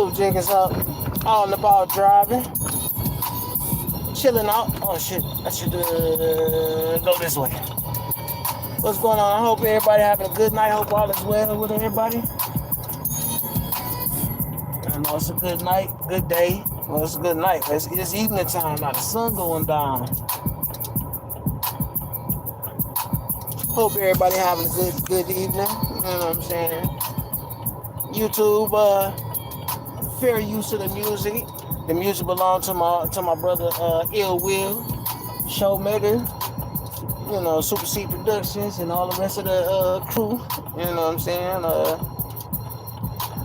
Blue Jenkins up on the ball driving, chilling out. Oh shit, I should go this way. What's going on? I hope everybody having a good night. Hope all is well with everybody. I know it's a good night, good day. Well, it's a good night. It's evening time now. The sun going down. Hope everybody having a good evening. You know what I'm saying? YouTube, fair use of the music. The music belongs to my brother Ill Will, Showmaker, you know, Super C Productions, and all the rest of the crew. You know what I'm saying?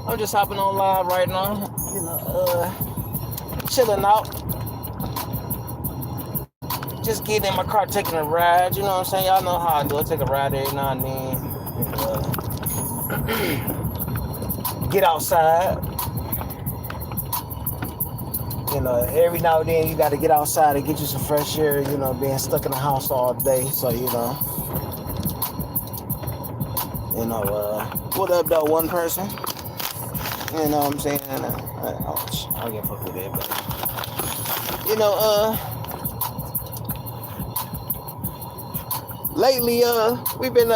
I'm just hopping on live right now, you know, chilling out. Just getting in my car, taking a ride. You know what I'm saying? Y'all know how I do. I take a ride every now and then. Get outside. You know, every now and then you got to get outside and get you some fresh air. You know, being stuck in the house all day. So you know, what up, though? One person. You know what I'm saying? I don't get fucked with it, but you know, lately, we've been,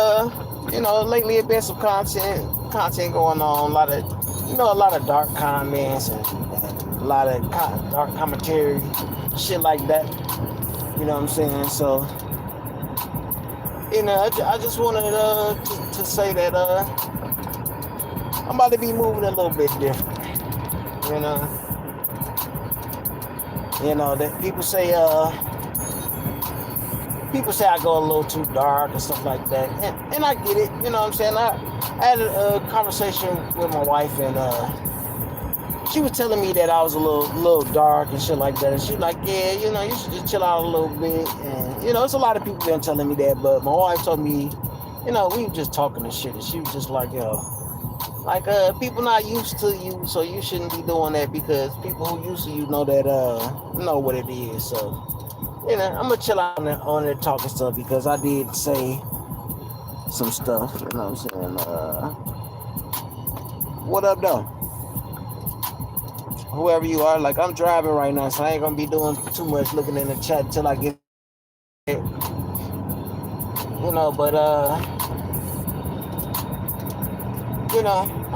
you know, lately it been some content going on. A lot of dark comments and a lot of dark commentary, shit like that. You know what I'm saying? So, you know, I just wanted to say that I'm about to be moving a little bit different. You know that people say I go a little too dark and stuff like that, and I get it. You know what I'm saying? I had a conversation with my wife, and she was telling me that I was a little dark and shit like that, and she's like, yeah, you know, you should just chill out a little bit. And you know, it's a lot of people been telling me that, but my wife told me, you know, we were just talking and shit, and she was just like, yo, like people not used to you, so you shouldn't be doing that, because people who used to you know that know what it is. So you know, I'm gonna chill out on there talking stuff, because I did say some stuff. You know what I'm saying? What up, though? Whoever you are, like, I'm driving right now, so I ain't gonna be doing too much looking in the chat until I get it. You know, but you know, a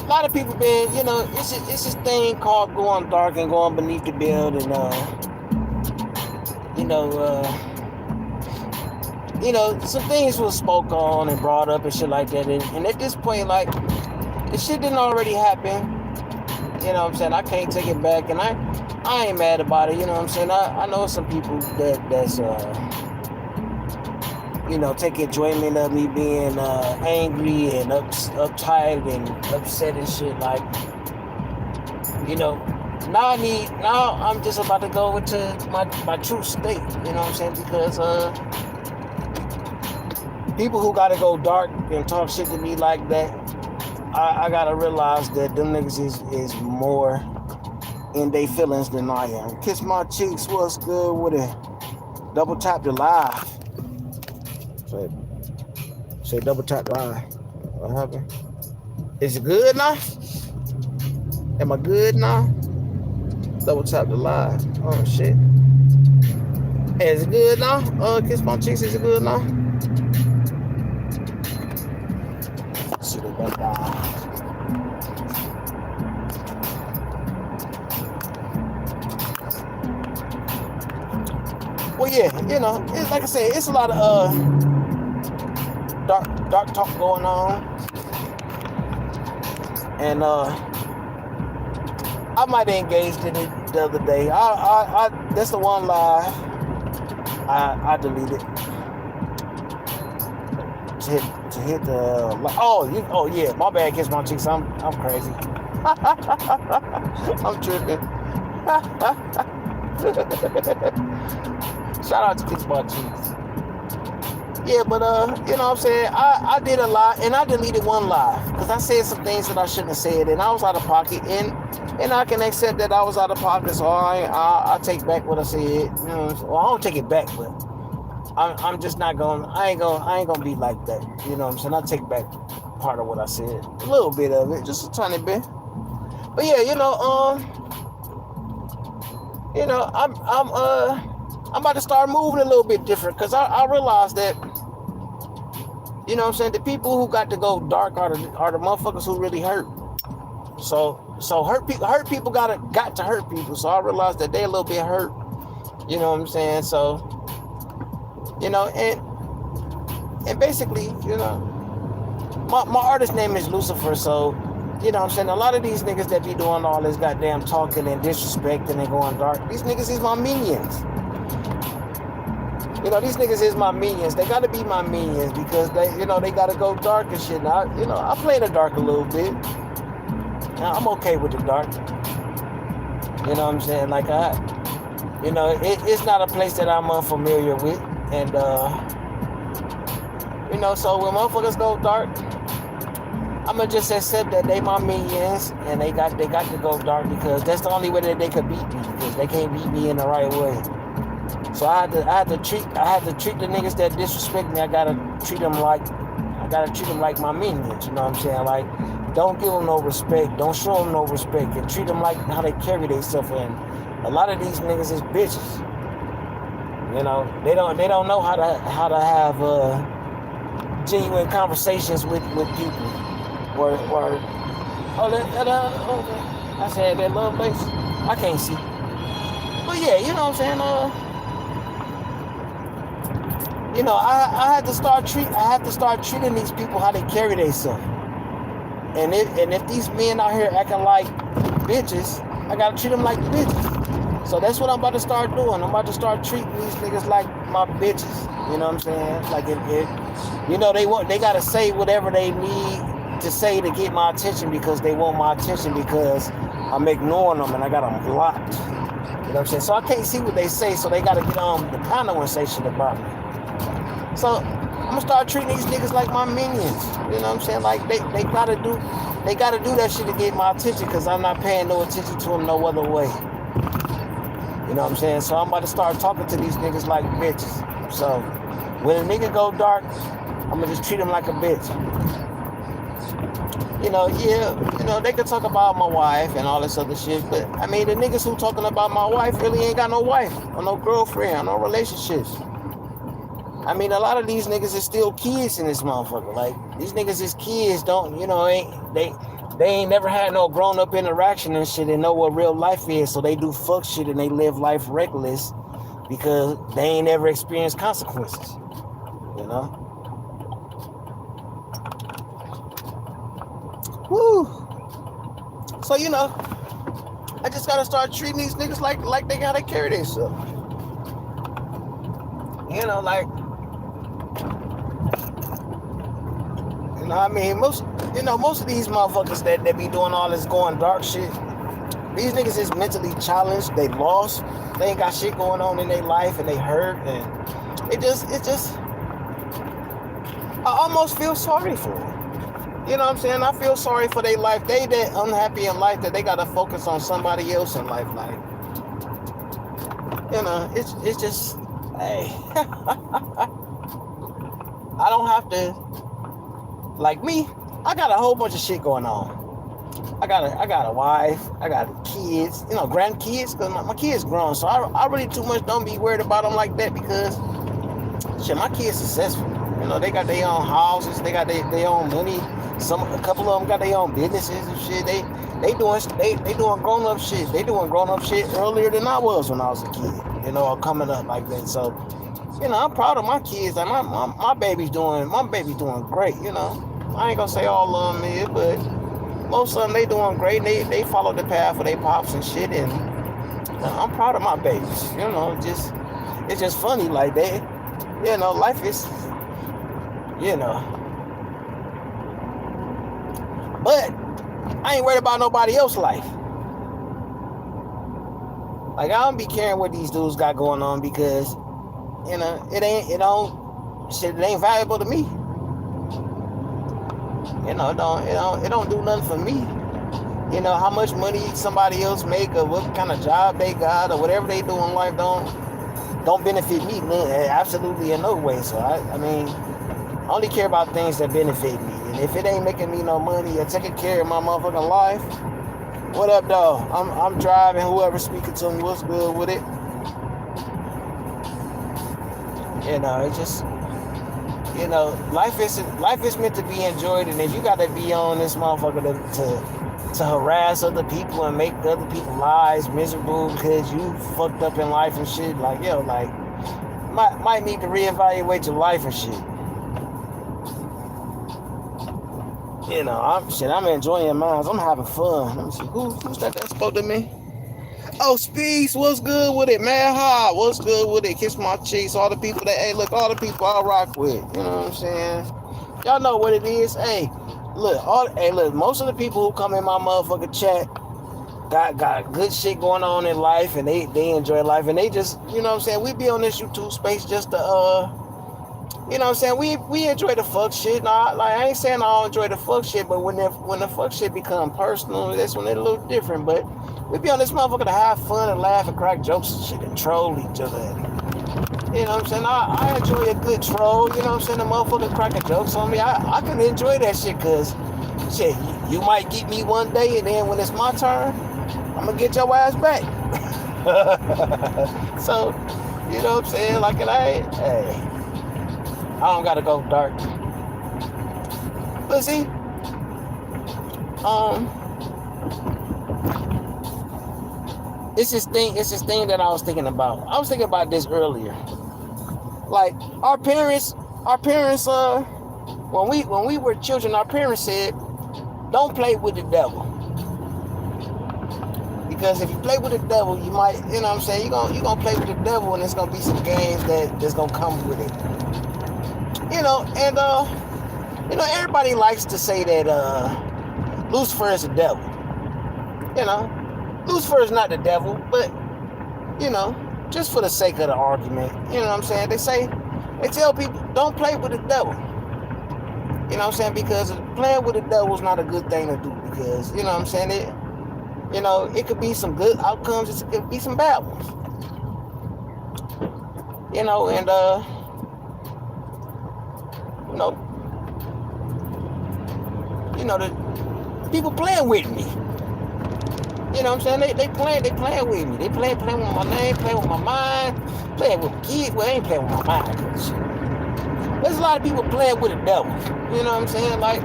lot of people been, you know, it's this thing called going dark and going beneath the build, and you know, some things was spoke on and brought up and shit like that, and at this point, like, the shit didn't already happen. You know what I'm saying? I can't take it back, and I ain't mad about it. You know what I'm saying? I know some people that's you know, take enjoyment of me being angry and uptight and upset and shit. Like, you know, now I'm just about to go into my true state. You know what I'm saying? Because people who gotta go dark and talk shit to me like that, I gotta realize that them niggas is more in their feelings than I am. Kiss my cheeks, what's good with it? Double tap the live. Say double tap the live. What happened? Is it good now? Am I good now? Double tap the live. Oh shit. Hey, is it good now? Kiss my cheeks, is it good now? Let's see what that down. Well, yeah, you know, it's, like I said, it's a lot of dark talk going on, and I might have engaged in it the other day. I that's the one lie I deleted to hit the oh yeah, my bad. Kiss my cheeks. I'm crazy. I'm tripping. Shout out to Kiss My Cheeks. Yeah, but you know what I'm saying? I did a lie, and I deleted one lie, because I said some things that I shouldn't have said, and I was out of pocket, and I can accept that I was out of pocket, so I take back what I said. You know, well, I don't take it back, but I'm just not going. I ain't gonna be like that. You know what I'm saying? I take back part of what I said, a little bit of it, just a tiny bit. But yeah, I'm about to start moving a little bit different because I realized that, you know what I'm saying, the people who got to go dark are the motherfuckers who really hurt. So hurt people got to hurt people. So I realized that they a little bit hurt. You know what I'm saying? So, and basically, my artist name is Lucifer. So, you know what I'm saying, a lot of these niggas that be doing all this goddamn talking and disrespecting and going dark, these niggas is my minions. These niggas is my minions. They gotta be my minions because they gotta go dark and shit. Now, I play the dark a little bit. Now, I'm okay with the dark. You know what I'm saying? Like it's not a place that I'm unfamiliar with. And, so when motherfuckers go dark, I'ma just accept that they my minions and they got to go dark because that's the only way that they could beat me because they can't beat me in the right way. So I had to treat the niggas that disrespect me. I gotta treat them like my minions. You know what I'm saying? Like, don't give them no respect. Don't show them no respect, and treat them like how they carry themselves. And a lot of these niggas is bitches. They don't know how to have genuine conversations with people. Or I said that love base. I can't see. But yeah, you know what I'm saying? I had to start treating these people how they carry themselves. And if these men out here acting like bitches, I gotta treat them like bitches. So that's what I'm about to start doing. I'm about to start treating these niggas like my bitches. You know what I'm saying? Like if they gotta say whatever they need to say to get my attention because they want my attention because I'm ignoring them and I got them blocked. You know what I'm saying? So I can't see what they say, so they gotta get on the panel and say shit about me. So I'm gonna start treating these niggas like my minions. You know what I'm saying? Like they gotta do that shit to get my attention because I'm not paying no attention to them no other way. You know what I'm saying? So I'm about to start talking to these niggas like bitches. So when a nigga go dark, I'm gonna just treat him like a bitch. They could talk about my wife and all this other shit, but I mean, the niggas who talking about my wife really ain't got no wife or no girlfriend or no relationships. I mean, a lot of these niggas is still kids in this motherfucker. Like, these niggas is kids, they ain't never had no grown-up interaction and shit and know what real life is, so they do fuck shit and they live life reckless because they ain't ever experienced consequences, Woo! So, I just gotta start treating these niggas like they gotta carry themselves. I mean, most of these motherfuckers that be doing all this going dark shit, these niggas is mentally challenged, they lost, they ain't got shit going on in their life and they hurt, and it just I almost feel sorry for them. You know what I'm saying? I feel sorry for their life. They that unhappy in life that they gotta focus on somebody else in life. Like, it's just, hey, I don't have to, like me, I got a whole bunch of shit going on. I got a wife, I got kids, grandkids, because my kids grown, so I really too much don't be worried about them like that because, shit, my kids successful. They got their own houses, they got their own money. A couple of them got their own businesses and shit. They doing grown up shit. They doing grown up shit earlier than I was when I was a kid. Coming up like that. So, I'm proud of my kids. Like my baby's doing great. I ain't gonna say all of them is, but most of them they doing great. They follow the path of their pops and shit, and I'm proud of my babies. It's just funny like they, life is. But I ain't worried about nobody else's life. Like, I don't be caring what these dudes got going on because, it ain't valuable to me. It don't do nothing for me. How much money somebody else make or what kind of job they got or whatever they do in life don't benefit me absolutely in no way. So I mean, I only care about things that benefit me. And if it ain't making me no money or taking care of my motherfucking life, What up, though? I'm driving. Whoever's speaking to me, what's good with it? It just, life is meant to be enjoyed, and if you got to be on this motherfucker to harass other people and make other people's lives miserable because you fucked up in life and shit, like, yo, like, might need to reevaluate your life and shit. I'm enjoying mine. I'm having fun. Let me see. Who's that spoke to me? Oh, Speeds, what's good with it? Man, Hard, what's good with it? Kiss my cheeks. All the people all the people I rock with. You know what I'm saying? Y'all know what it is. Hey, look, most of the people who come in my motherfucking chat got good shit going on in life, and they enjoy life, and they just, you know what I'm saying? We be on this YouTube space just to, you know what I'm saying? We enjoy the fuck shit. Now, like, I ain't saying I don't enjoy the fuck shit, but when the fuck shit become personal, that's when it's a little different. But we be on this motherfucker to have fun and laugh and crack jokes and shit and troll each other. You know what I'm saying? I enjoy a good troll. You know what I'm saying? The motherfucker cracking jokes on me. I can enjoy that shit because, shit, you might get me one day, and then when it's my turn, I'm going to get your ass back. So, you know what I'm saying? Like, hey, I don't got to go dark. But see, it's this thing that I was thinking about. I was thinking about this earlier. Like, our parents, when we were children, our parents said, don't play with the devil. Because if you play with the devil, you might, you know what I'm saying, you're gonna play with the devil, and there's gonna be some games that's gonna come with it. Everybody likes to say that Lucifer is the devil. Lucifer is not the devil, but, just for the sake of the argument, you know what I'm saying? They tell people, don't play with the devil. You know what I'm saying? Because playing with the devil is not a good thing to do, because, you know what I'm saying? It could be some good outcomes, it could be some bad ones. The people playing with me. You know what I'm saying? They playing with me. They playing with my name, playing with my mind, playing with kids. Well, they ain't playing with my mind. There's a lot of people playing with the devil. You know what I'm saying? Like,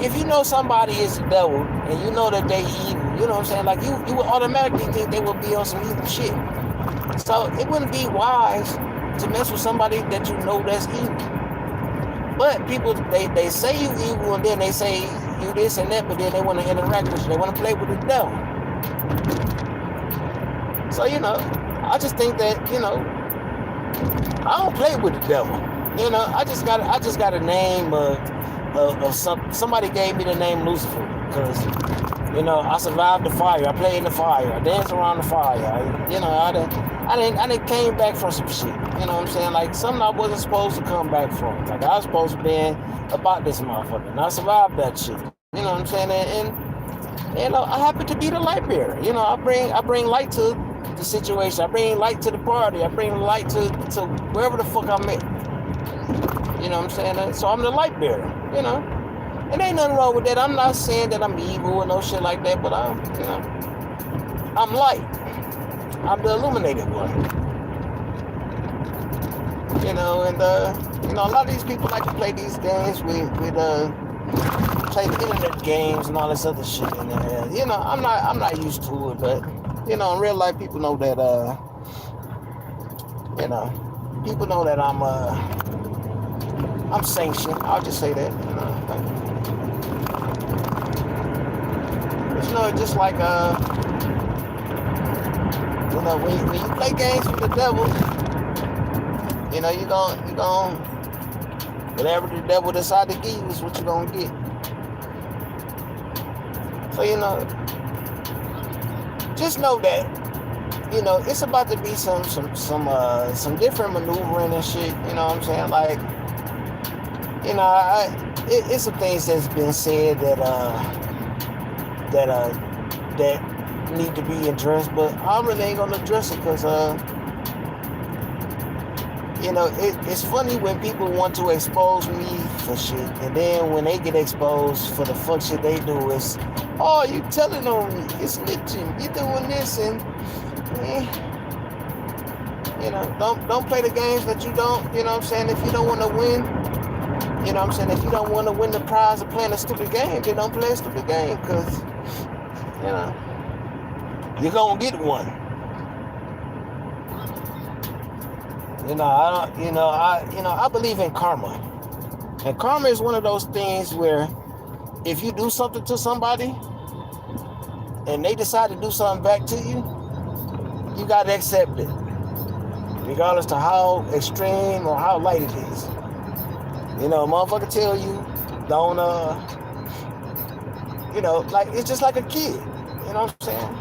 if you know somebody is the devil and you know that they evil, you know what I'm saying? Like, you would automatically think they would be on some evil shit. So it wouldn't be wise to mess with somebody that you know that's evil. But people, they say you evil, and then they say you this and that, but then they want to interact with you. They want to play with the devil. So, I just think that, I don't play with the devil. I just got a name of somebody gave me the name Lucifer, because, I survived the fire. I played in the fire. I danced around the fire. I didn't came back from some shit. You know what I'm saying? Like, something I wasn't supposed to come back from. Like, I was supposed to be about this motherfucker, and I survived that shit. You know what I'm saying? And I happen to be the light bearer. I bring light to the situation. I bring light to the party. I bring light to wherever the fuck I'm at. You know what I'm saying? So I'm the light bearer. And ain't nothing wrong with that. I'm not saying that I'm evil or no shit like that, but I'm light. I'm the illuminated one. And a lot of these people like to play these games with play the internet games and all this other shit. And I'm not used to it, but in real life, people know that people know that I'm sanctioned. I'll just say that. But just like when you play games with the devil, you gon' whatever the devil decide to give you is what you gonna get. So just know that it's about to be some different maneuvering and shit. You know what I'm saying? Like, it's some things that's been said that need to be addressed, but I really ain't gonna address it because it's funny when people want to expose me for shit, and then when they get exposed for the fuck shit they do, it's, oh, you telling on me, it's snitching, you doing this, and don't play the games that you don't, you know what I'm saying, if you don't want to win, you know what I'm saying, if you don't want to win the prize of playing a stupid game, then don't play a stupid game, because, you're gonna get one. I believe in karma. And karma is one of those things where if you do something to somebody and they decide to do something back to you, you gotta accept it, regardless to how extreme or how light it is. Motherfucker tell you, don't, like, it's just like a kid. You know what I'm saying?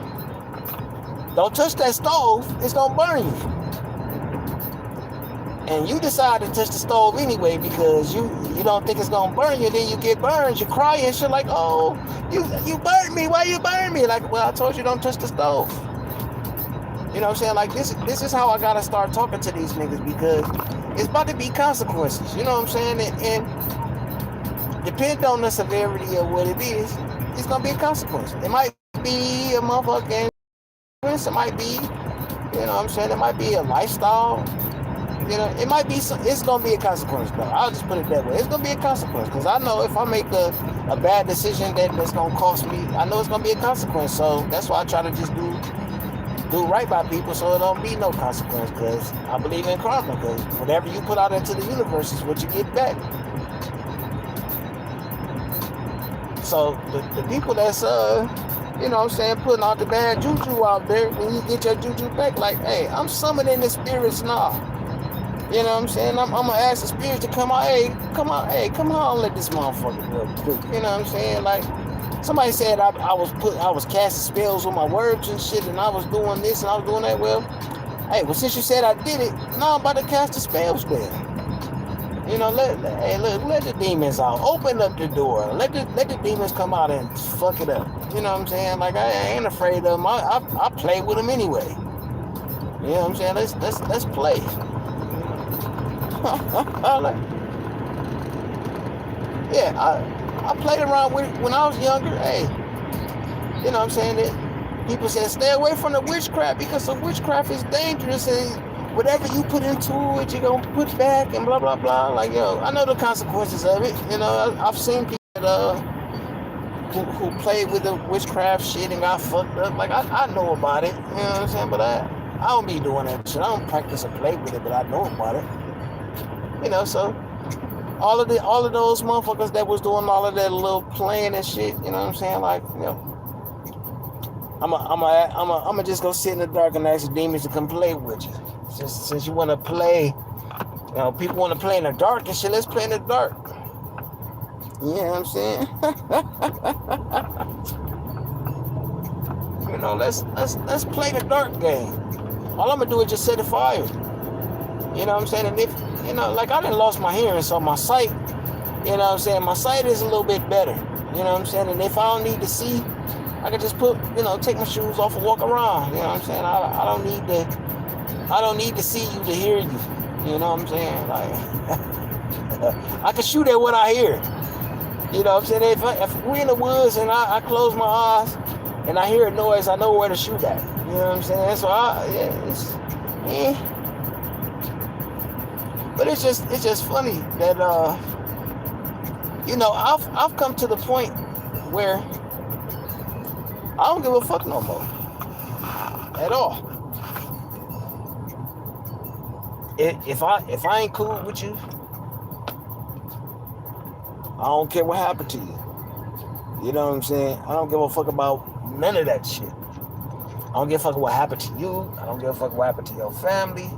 Don't touch that stove, it's gonna burn you. And you decide to touch the stove anyway because you don't think it's gonna burn you, then you get burned, you cry and shit like, oh, you burned me, why you burn me? Like, well, I told you don't touch the stove. You know what I'm saying? Like, this is how I gotta start talking to these niggas, because it's about to be consequences, you know what I'm saying? And depending on the severity of what it is, it's gonna be a consequence. It might be a motherfucking, it might be, you know what I'm saying, it might be a lifestyle. It might be, it's going to be a consequence, though. I'll just put it that way. It's going to be a consequence, because I know if I make a bad decision that's going to cost me, I know it's going to be a consequence. So that's why I try to just do right by people so it don't be no consequence, because I believe in karma, because whatever you put out into the universe is what you get back. So the people that's, you know what I'm saying, putting out the bad juju out there, when you get your juju back, like, hey, I'm summoning the spirits now. You know what I'm saying? I'm gonna ask the spirits to come out. Hey, come on, and let this motherfucker go. You know what I'm saying? Like, somebody said I was casting spells with my words and shit, and I was doing this and I was doing that. Well, since you said I did it, now I'm about to cast the spells there. Let the demons out. Open up the door. Let the demons come out and fuck it up. You know what I'm saying? Like, I ain't afraid of them. I play with them anyway. You know what I'm saying? Let's play. I played around with it when I was younger. Hey, you know what I'm saying? That people said stay away from the witchcraft, because the witchcraft is dangerous, and whatever you put into it, you're gonna put back, and blah blah blah. Like, I know the consequences of it. I've seen people who played with the witchcraft shit and got fucked up. Like, I know about it. You know what I'm saying? But I don't be doing that shit. I don't practice or play with it, but I know about it. So all of those motherfuckers that was doing all of that little playing and shit, you know what I'm saying? Like, I'm just go sit in the dark and ask the demons to come play with you. Since you want to play, people want to play in the dark and shit, let's play in the dark. You know what I'm saying? Let's play the dark game. All I'm gonna do is just set the fire. You know what I'm saying? And if, like, I done lost my hearing, so my sight, you know what I'm saying, my sight is a little bit better. You know what I'm saying? And if I don't need to see, I can just take my shoes off and walk around. You know what I'm saying? I don't need to see you to hear you. You know what I'm saying? Like, I can shoot at what I hear. You know what I'm saying? If we're in the woods and I close my eyes and I hear a noise, I know where to shoot at. You know what I'm saying? So but it's just funny that I've come to the point where I don't give a fuck no more at all. If I ain't cool with you, I don't care what happened to you. You know what I'm saying? I don't give a fuck about none of that shit. I don't give a fuck what happened to you. I don't give a fuck what happened to your family.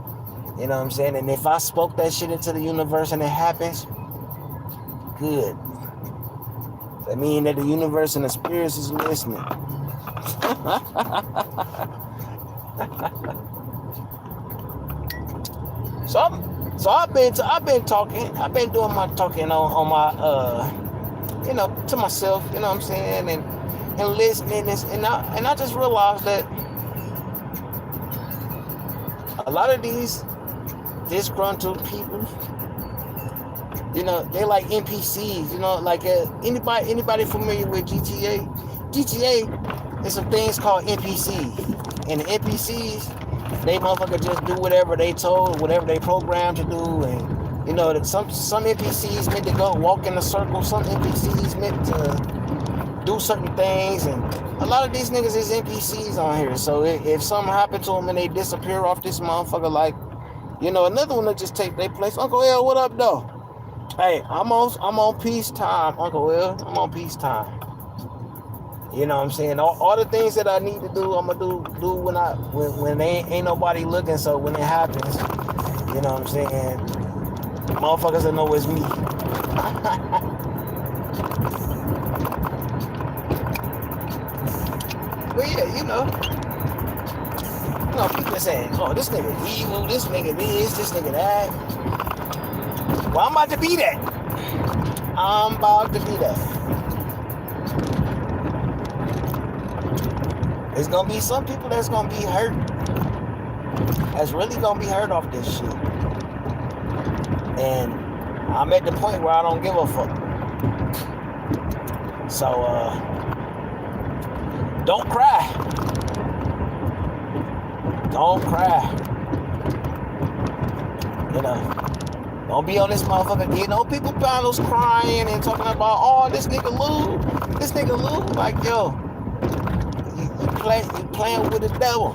You know what I'm saying? And if I spoke that shit into the universe and it happens, good. That means that the universe and the spirits is listening. So I've been talking. I've been doing my talking on my to myself. You know what I'm saying? And listening, and I just realized that a lot of these disgruntled people. You know, they like NPCs. You know, like anybody familiar with GTA? GTA is some things called NPCs, and the NPCs, they motherfucker just do whatever they told, whatever they programmed to do, and you know that some NPCs meant to go walk in a circle, some NPCs meant to do certain things, and a lot of these niggas is NPCs on here. So if something happened to them and they disappear off this motherfucker, like, you know, another one that just take their place. Uncle L, what up though? Hey, I'm on peacetime, Uncle Will. I'm on peacetime. You know what I'm saying? All the things that I need to do, I'm gonna do when ain't nobody looking. So when it happens, you know what I'm saying? Motherfuckers will know it's me. But yeah, you know, people saying, oh, this nigga evil, this nigga this nigga that. Well, I'm about to be that. I'm about to be that. There's gonna be some people that's gonna be hurt. That's really gonna be hurt off this shit. And I'm at the point where I don't give a fuck. So, don't cry. Don't cry. You know. Don't be on this motherfucker getting no people panels crying and talking about, oh, this nigga Lou. Like, yo, you playing with the devil.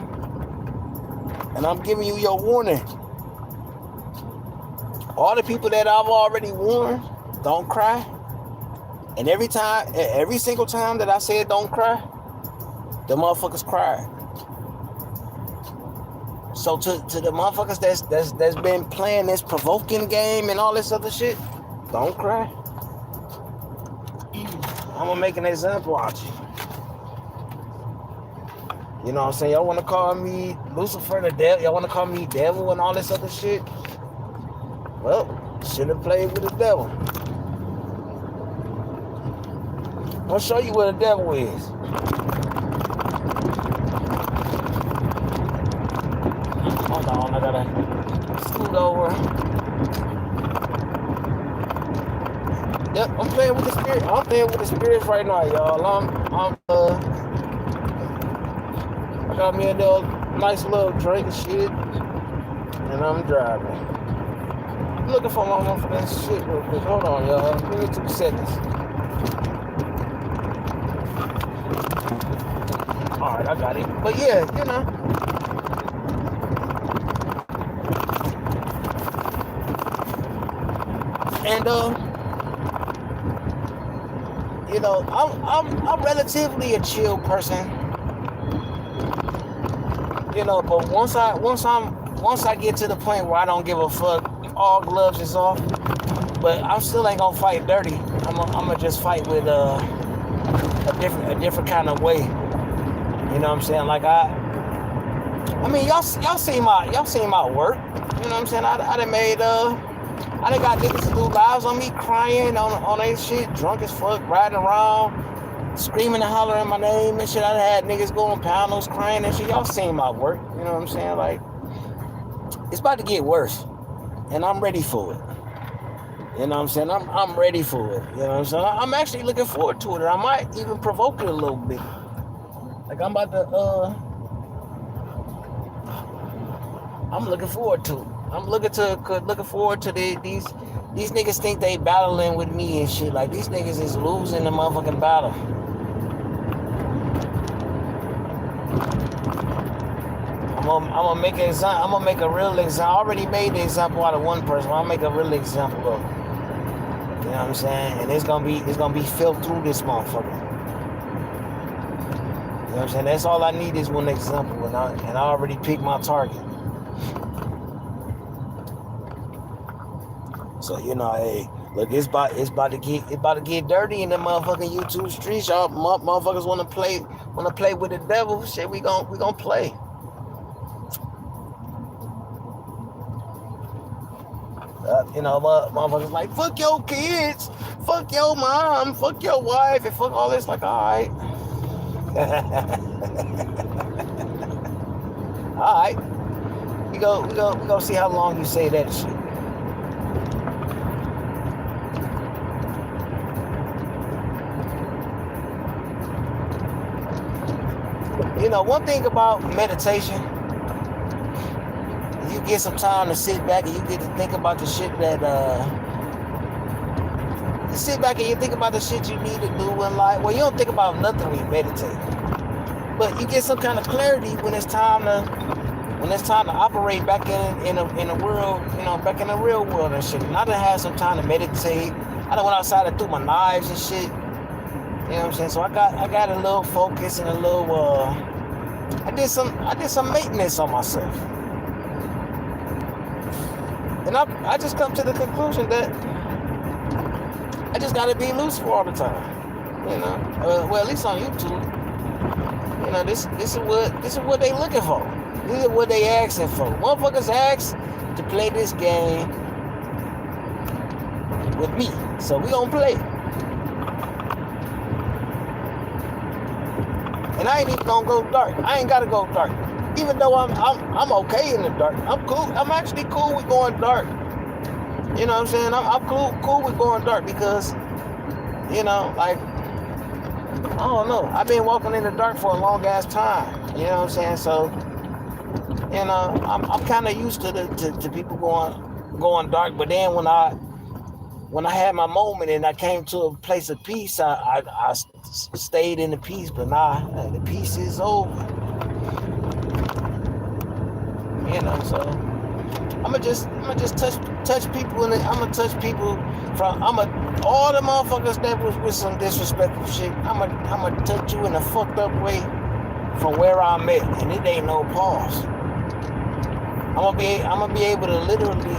And I'm giving you your warning. All the people that I've already warned, don't cry. And every single time that I said don't cry, the motherfuckers cried. So to the motherfuckers that's been playing this provoking game and all this other shit, don't cry. I'm gonna make an example out you. You know what I'm saying? Y'all wanna call me Lucifer the devil? Y'all wanna call me devil and all this other shit? Well, should have played with the devil. I'll show you where the devil is. Hold on, I gotta scoot over. Yep, I'm playing with the spirit. I'm playing with the spirits right now, y'all. I got me a little nice little drink and shit, and I'm driving. I'm looking for my motherfucking shit real quick. Hold on, y'all. Give me 2 seconds. All right, I got it. But yeah, you know. And you know, I'm relatively a chill person. You know, but once I get to the point where I don't give a fuck, all gloves is off. But I still ain't gonna fight dirty. I'm gonna just fight with a different kind of way. You know what I'm saying? Like I mean, y'all seen my work. You know what I'm saying? I done got niggas to do lives on me crying on that shit, drunk as fuck, riding around, screaming and hollering my name and shit. I done had niggas going panels crying and shit. Y'all seen my work, you know what I'm saying? Like, it's about to get worse, and I'm ready for it. You know what I'm saying? I'm ready for it. You know what I'm saying? I'm actually looking forward to it. I might even provoke it a little bit. Like I'm about to I'm looking forward to it. I'm looking forward to these niggas think they battling with me and shit. Like these niggas is losing the motherfucking battle. I'm gonna make an example. I'm gonna make a real example. I already made the example out of one person. I'll make a real example of it. You know what I'm saying? And it's gonna be filled through this motherfucker. You know what I'm saying? That's all I need is one example, and I already picked my target. So you know, hey, look, it's about to get dirty in the motherfucking YouTube streets. Y'all motherfuckers wanna play with the devil. Shit, we gon' play. You know, motherfuckers like, fuck your kids, fuck your mom, fuck your wife, and fuck all this. Like, alright. Alright. We go see how long you say that shit. You know, one thing about meditation, you get some time to sit back and you get to think about the shit that you sit back and you think about the shit you need to do in life. Well, you don't think about nothing when you meditate, but you get some kind of clarity when it's time to operate back in the world, you know, back in the real world and shit. And I done had some time to meditate. I done went outside and threw my knives and shit. You know what I'm saying? So I got a little focus and a little I did some maintenance on myself. And I just come to the conclusion that I just gotta be loose for all the time. You know? Well, at least on YouTube. You know, this is what they looking for. This is what they asking for. Motherfuckers ask to play this game with me. So we gonna play. And I ain't even gonna go dark. I ain't gotta go dark. Even though I'm okay in the dark. I'm cool. I'm actually cool with going dark. You know what I'm saying? I'm cool with going dark because, you know, like, I don't know. I've been walking in the dark for a long ass time. You know what I'm saying? So, you know, I'm kind of used to people going dark. But then when I had my moment and I came to a place of peace, I stayed in the peace. But now the peace is over. You know, so I'ma just touch people in it. I'ma touch people from all the motherfuckers that was with some disrespectful shit. I'ma touch you in a fucked up way from where I'm at, and it ain't no pause. I'ma be able to literally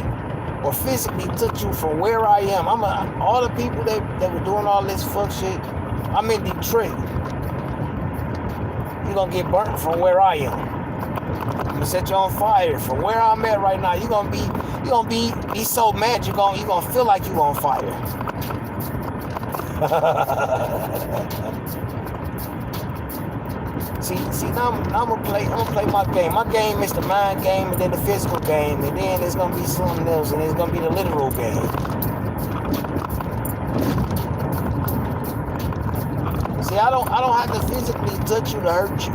or physically touch you from where I am. All the people that were doing all this fuck shit. I'm in Detroit. You gonna get burnt from where I am. I'm gonna set you on fire from where I'm at right now. You gonna be so mad you gonna feel like you on fire. see now I'm gonna play my game. My game is the mind game and then the physical game, and then there's gonna be something else, and it's gonna be the literal game. See, I don't have to physically touch you to hurt you.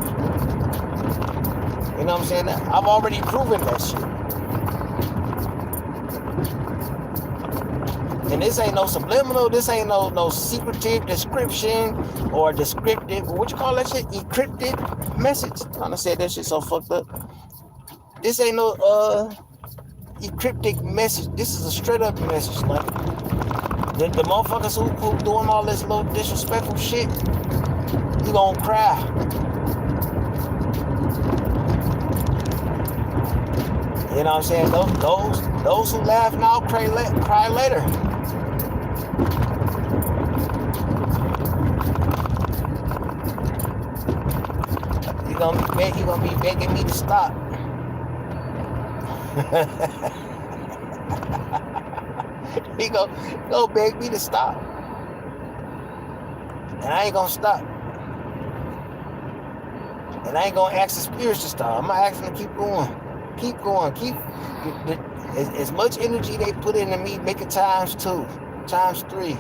You know what I'm saying? I've already proven that shit. And this ain't no subliminal, this ain't no secretive description or descriptive, what you call that shit? Encrypted message. I'm gonna say that shit so fucked up. This ain't no encrypted message. This is a straight up message. Like the motherfuckers who doing all this little disrespectful shit, you gonna cry. You know what I'm saying? Those who laugh now cry later. You gonna be begging me to stop. He go beg me to stop, and I ain't gonna stop. And I ain't gonna ask the spirits to stop. I'm gonna ask them to keep going. Keep going. Keep as much energy they put into me, make it times 2, times 3.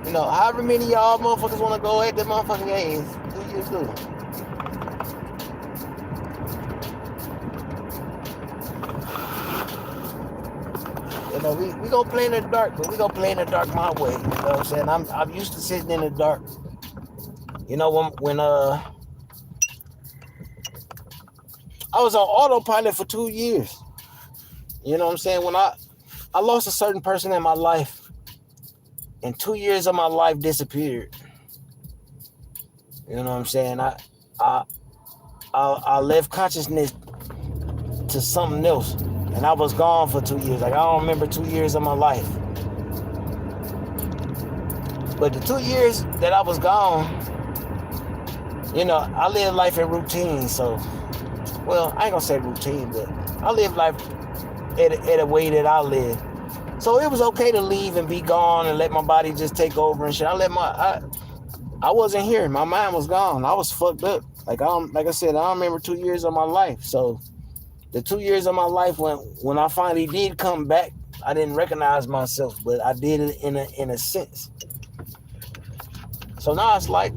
You know, however many of y'all motherfuckers want to go at the motherfucking games, do you do? You know, we gonna play in the dark, but we gonna play in the dark my way. You know what I'm saying? I'm used to sitting in the dark. You know, when I was on autopilot for 2 years. You know what I'm saying? When I lost a certain person in my life, and 2 years of my life disappeared. You know what I'm saying? I left consciousness to something else, and I was gone for 2 years. Like, I don't remember 2 years of my life. But the 2 years that I was gone, you know, I live life in routine, so. Well, I ain't gonna say routine, but I live life at a way that I live. So it was okay to leave and be gone and let my body just take over and shit. I wasn't here. My mind was gone. I was fucked up. Like I said, I don't remember 2 years of my life. So the 2 years of my life when I finally did come back, I didn't recognize myself, but I did it in a sense. So now it's like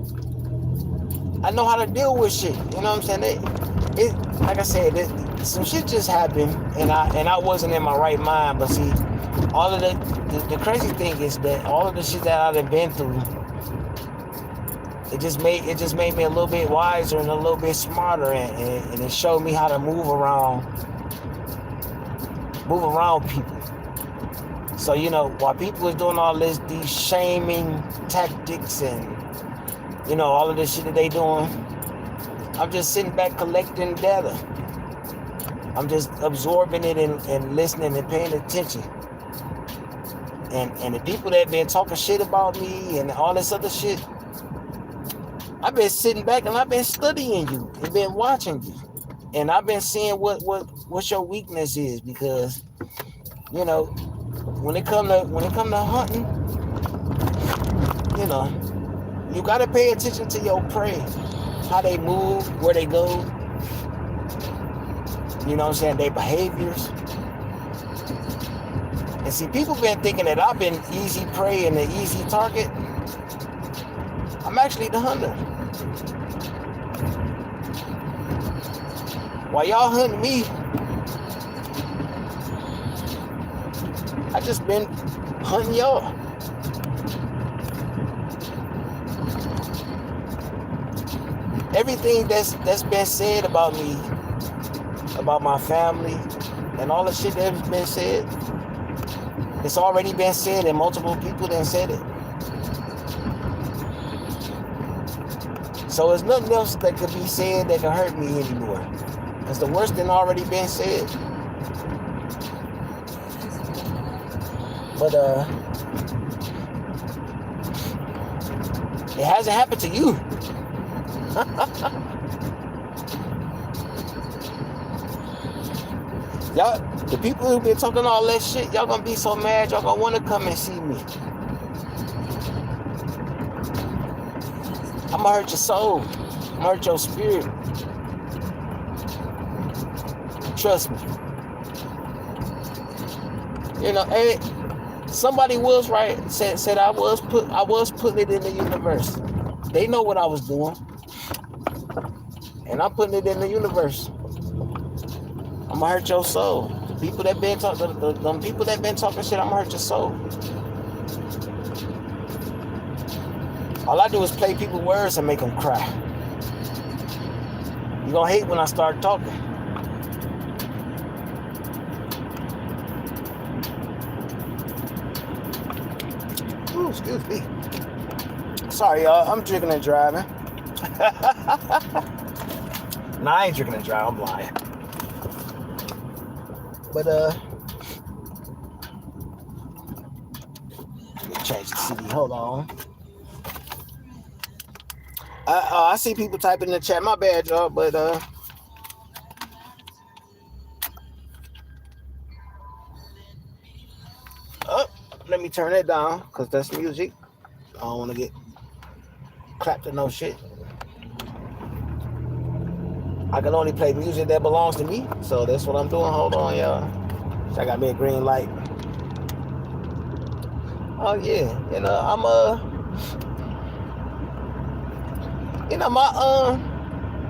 I know how to deal with shit. You know what I'm saying? It like I said, some shit just happened, and I wasn't in my right mind. But see, all of the crazy thing is that all of the shit that I've been through, it just made me a little bit wiser and a little bit smarter, and it showed me how to move around people. So while people was doing all these shaming tactics and all of this shit that they doing, I'm just sitting back collecting data. I'm just absorbing it and listening and paying attention. And the people that been talking shit about me and all this other shit, I've been sitting back and I've been studying you and been watching you. And I've been seeing what your weakness is, because when it come to hunting, you gotta pay attention to your prey, how they move, where they go, you know what I'm saying, their behaviors. And see, people been thinking that I've been easy prey and an easy target. I'm actually the hunter. While y'all hunting me, I just been hunting y'all. Everything that's been said about me, about my family, and all the shit that's been said, it's already been said, and multiple people done said it. So there's nothing else that could be said that can hurt me anymore, because the worst done already been said. But it hasn't happened to you. Y'all, the people who've been talking all that shit, y'all gonna be so mad, y'all gonna wanna come and see me. I'm gonna hurt your soul. I'm gonna hurt your spirit. Trust me. Hey, somebody was right, said I was putting it in the universe. They know what I was doing. And I'm putting it in the universe. I'm gonna hurt your soul. The people that been talking, the people that been talking shit, I'm gonna hurt your soul. All I do is play people's words and make them cry. You gonna hate when I start talking. Ooh, excuse me. Sorry, y'all. I'm drinking and driving. Nah, I ain't drinking and driving. I'm lying. But let me change the CD. Hold on. I see people typing in the chat. My bad, y'all. But let me turn that down, because that's music. I don't want to get clapped to no shit. I can only play music that belongs to me, so that's what I'm doing. Hold on, y'all. I got me a green light. Oh yeah,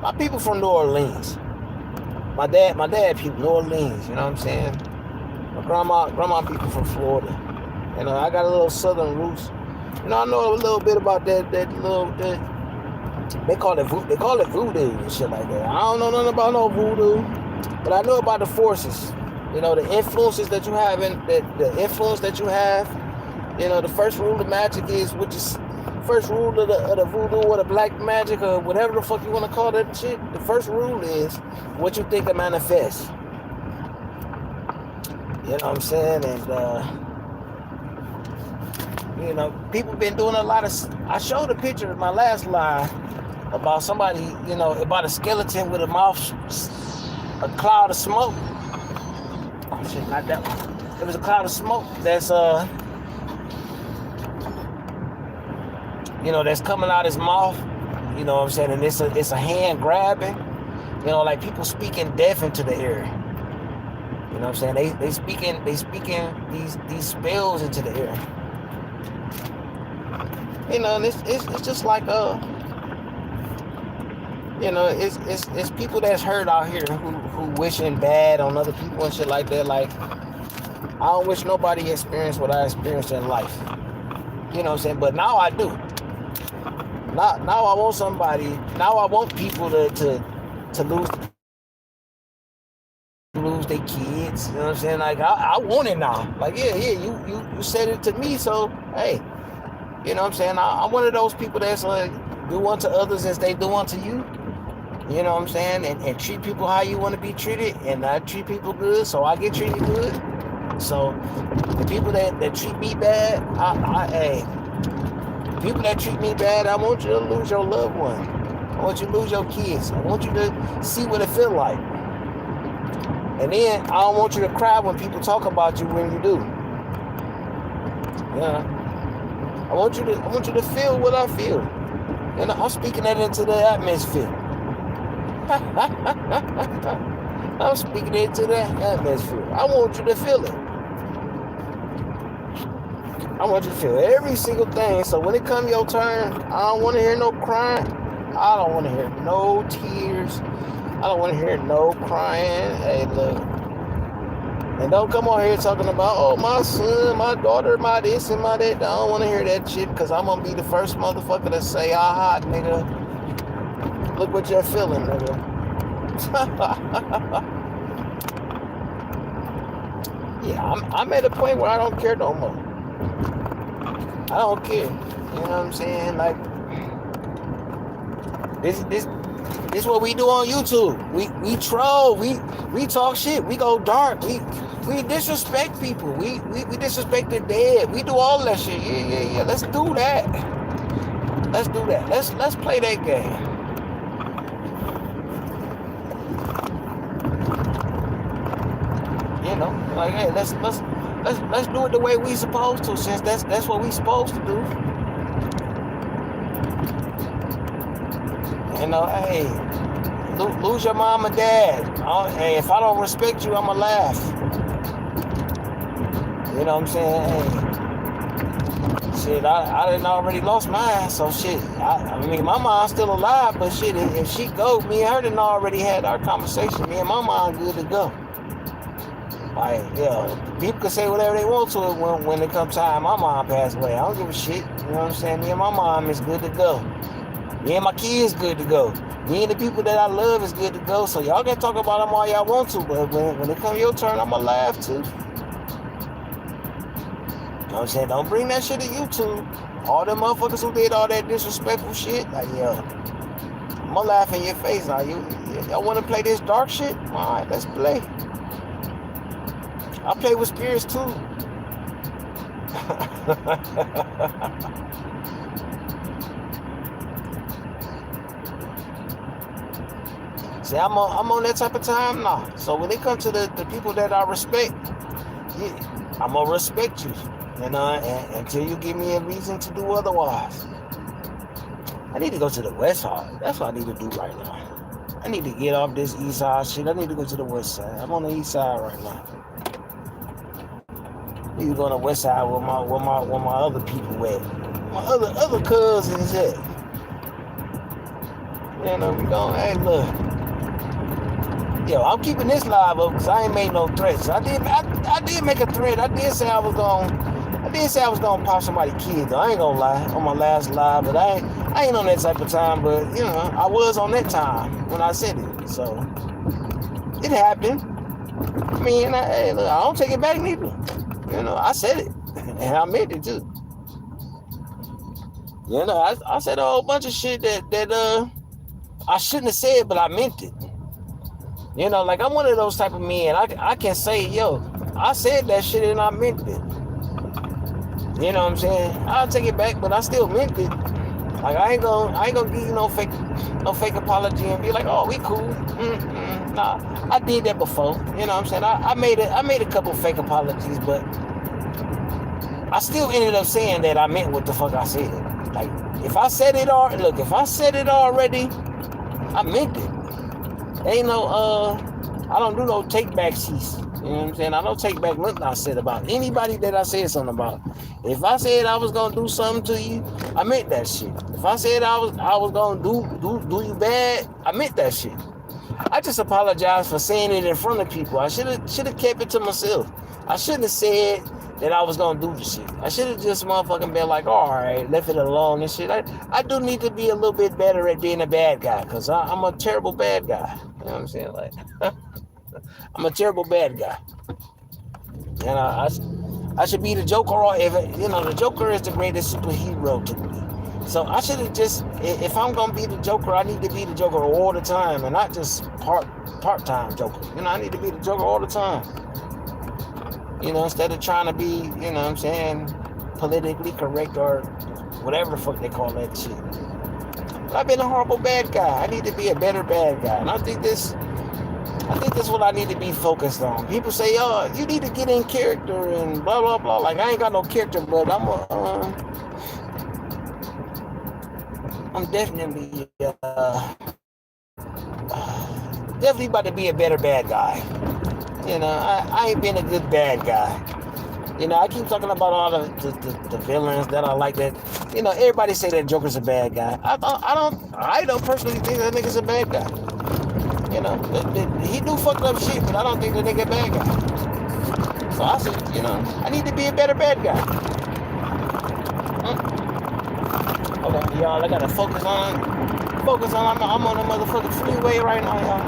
my people from New Orleans. My dad people, New Orleans. You know what I'm saying? My grandma people from Florida. I got a little southern roots. I know a little bit about that they call it voodoo and shit like that. I don't know nothing about no voodoo, but I know about the forces. The influences that you have, the influence that you have. The first rule of magic is, which is first rule of the voodoo or the black magic or whatever the fuck you want to call that shit. The first rule is what you think it manifests. You know what I'm saying? And people been doing a lot of. I showed a picture in my last live about somebody, about a skeleton with a mouth, a cloud of smoke. Oh shit, not that one. It was a cloud of smoke that's that's coming out his mouth. You know what I'm saying? And it's a hand grabbing. Like people speaking death into the air. You know what I'm saying? They speaking these spells into the air. You know, and it's just like you know, it's people that's hurt out here who wishing bad on other people and shit like that. Like, I don't wish nobody experienced what I experienced in life. You know what I'm saying? But now I do. Now I want somebody. Now I want people to lose their kids. You know what I'm saying? Like, I want it now. Like, yeah, you said it to me, so hey, you know what I'm saying? I'm one of those people that's like, do unto others as they do unto you. You know what I'm saying? And treat people how you want to be treated, and I treat people good, so I get treated good. So the people that treat me bad, hey, people that treat me bad, I want you to lose your loved one. I want you to lose your kids. I want you to see what it feel like. And then I don't want you to cry when people talk about you when you do. Yeah. I want you to feel what I feel. And I'm speaking that into the atmosphere. I'm speaking into that atmosphere. I want you to feel it. I want you to feel every single thing. So when it comes your turn, I don't want to hear no crying. I don't want to hear no tears. I don't want to hear no crying. Hey, look. And don't come on here talking about, oh, my son, my daughter, my this and my that. I don't want to hear that shit, because I'm going to be the first motherfucker to say, aha, nigga. Look what you're feeling, nigga. Yeah, I'm at a point where I don't care no more. I don't care. You know what I'm saying? Like, this what we do on YouTube. We troll. We talk shit. We go dark. We disrespect people. We disrespect the dead. We do all that shit. Yeah. Let's do that. Let's do that. Let's play that game. You know, like, hey, let's do it the way we supposed to, since that's what we supposed to do. You know, hey, lose your mom and dad. Hey, if I don't respect you, I'ma laugh. You know what I'm saying? Hey, shit, I done already lost mine, so shit. I mean, my mom's still alive, but shit, if she go, me and her done already had our conversation. Me and my mom good to go. Like, yeah, people can say whatever they want to it when it comes time my mom passed away. I don't give a shit. You know what I'm saying? Me and my mom is good to go. Me and my kids good to go. Me and the people that I love is good to go. So y'all can talk about them all y'all want to, but when it comes your turn, I'ma laugh too. You know what I'm saying? Don't bring that shit to YouTube. All them motherfuckers who did all that disrespectful shit, like, yo, I'ma laugh in your face. Now, y'all want to play this dark shit? All right, let's play. I play with spirits too. See, I'm on that type of time now. So when it comes to the people that I respect, yeah, I'm gonna respect you. You know, until you give me a reason to do otherwise. I need to go to the West Side. That's what I need to do right now. I need to get off this East Side shit. I need to go to the West Side. I'm on the East Side right now. You go on the West Side where my other people at. My other cousins at. You know, we going, hey, look. Yo, I'm keeping this live up because I ain't made no threats. I did make a threat. I did say I was gonna pop somebody's kid, though. I ain't gonna lie on my last live, but I ain't on that type of time. But you know, I was on that time when I said it, so it happened. I mean, hey, look, I don't take it back neither. You know, I said it, and I meant it too. You know, I said a whole bunch of shit that I shouldn't have said, but I meant it. You know, like, I'm one of those type of men. I can say, yo, I said that shit and I meant it. You know what I'm saying? I'll take it back, but I still meant it. Like, I ain't gonna give you no fake apology and be like, oh, we cool. Nah, I did that before. You know what I'm saying? I made a couple fake apologies, but I still ended up saying that I meant what the fuck I said. Like, if I said it already, I meant it. Ain't no I don't do no take back sheets. You know what I'm saying? I don't take back nothing I said about anybody that I said something about. If I said I was gonna do something to you, I meant that shit. If I said I was gonna do you bad, I meant that shit. I just apologize for saying it in front of people. I should have kept it to myself. I shouldn't have said that I was gonna do the shit. I should have just motherfucking been like, all right, left it alone and shit. I do need to be a little bit better at being a bad guy, because I'm a terrible bad guy. You know what I'm saying? Like, I'm a terrible bad guy. And I should be the Joker, or the Joker is the greatest superhero to me. So I should have just, if I'm gonna be the Joker, I need to be the Joker all the time, and not just part-time Joker. I need to be the Joker all the time. Instead of trying to be, you know what I'm saying, politically correct or whatever the fuck they call that shit. But I've been a horrible bad guy. I need to be a better bad guy. And I think this is what I need to be focused on. People say, oh, you need to get in character and blah, blah, blah. Like, I ain't got no character, but I'm definitely about to be a better bad guy. I ain't been a good bad guy. I keep talking about all the villains that I like. That everybody say that Joker's a bad guy. I don't personally think that nigga's a bad guy. He do fucked up shit, but I don't think that nigga a bad guy. So I said, I need to be a better bad guy. Hold on, y'all. I gotta focus on. I'm on the motherfucking freeway right now, y'all.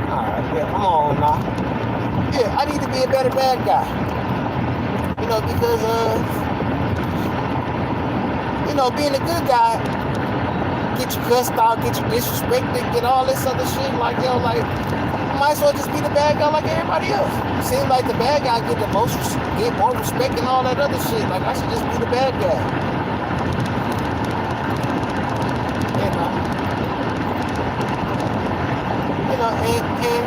Alright, yeah, come on now. Yeah, I need to be a better bad guy. Because being a good guy, get you cussed out, get you disrespected, get all this other shit. Like, might as well just be the bad guy like everybody else. Seems like the bad guy get more respect and all that other shit. Like, I should just be the bad guy. And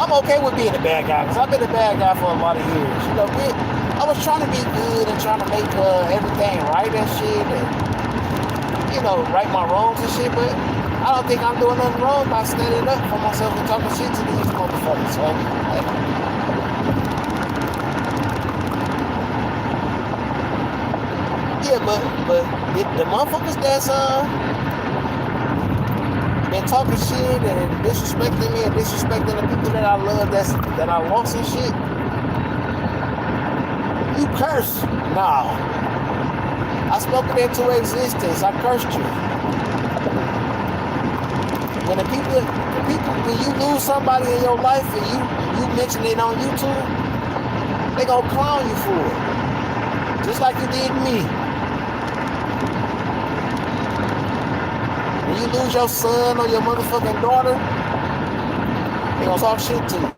I'm okay with being a bad guy, because I've been a bad guy for a lot of years. I was trying to be good and trying to make everything right and shit, and right my wrongs and shit, but I don't think I'm doing nothing wrong by standing up for myself and talking shit to these motherfuckers. So, yeah, but the motherfuckers that's been talking shit and disrespecting me and disrespecting the people that I love that I lost and shit, you curse. Nah. I spoke it into existence. I cursed you. When when you lose somebody in your life and you mention it on YouTube, they gonna clown you for it. Just like you did me. When you lose your son or your motherfucking daughter, they gonna talk shit to you.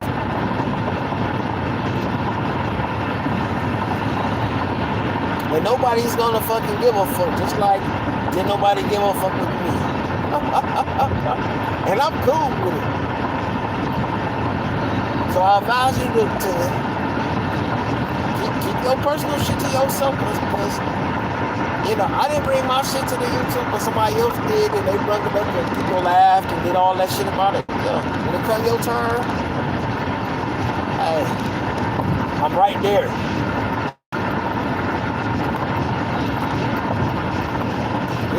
But nobody's gonna fucking give a fuck, just like didn't nobody give a fuck with me. And I'm cool with it. So I advise you to keep your personal shit to yourself, because I didn't bring my shit to the YouTube, but somebody else did, and they brought it up, and people laughed and did all that shit about it. When it come your turn, hey, I'm right there.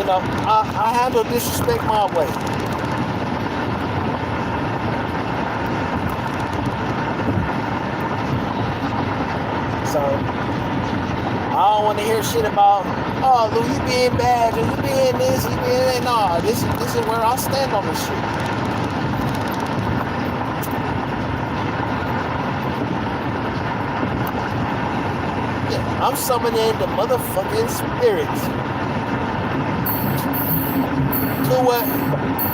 I handle disrespect my way. So I don't want to hear shit about, oh, Lou, you being bad, or you being this, you being that. Nah, this is where I stand on this shit. Yeah, I'm summoning the motherfucking spirits.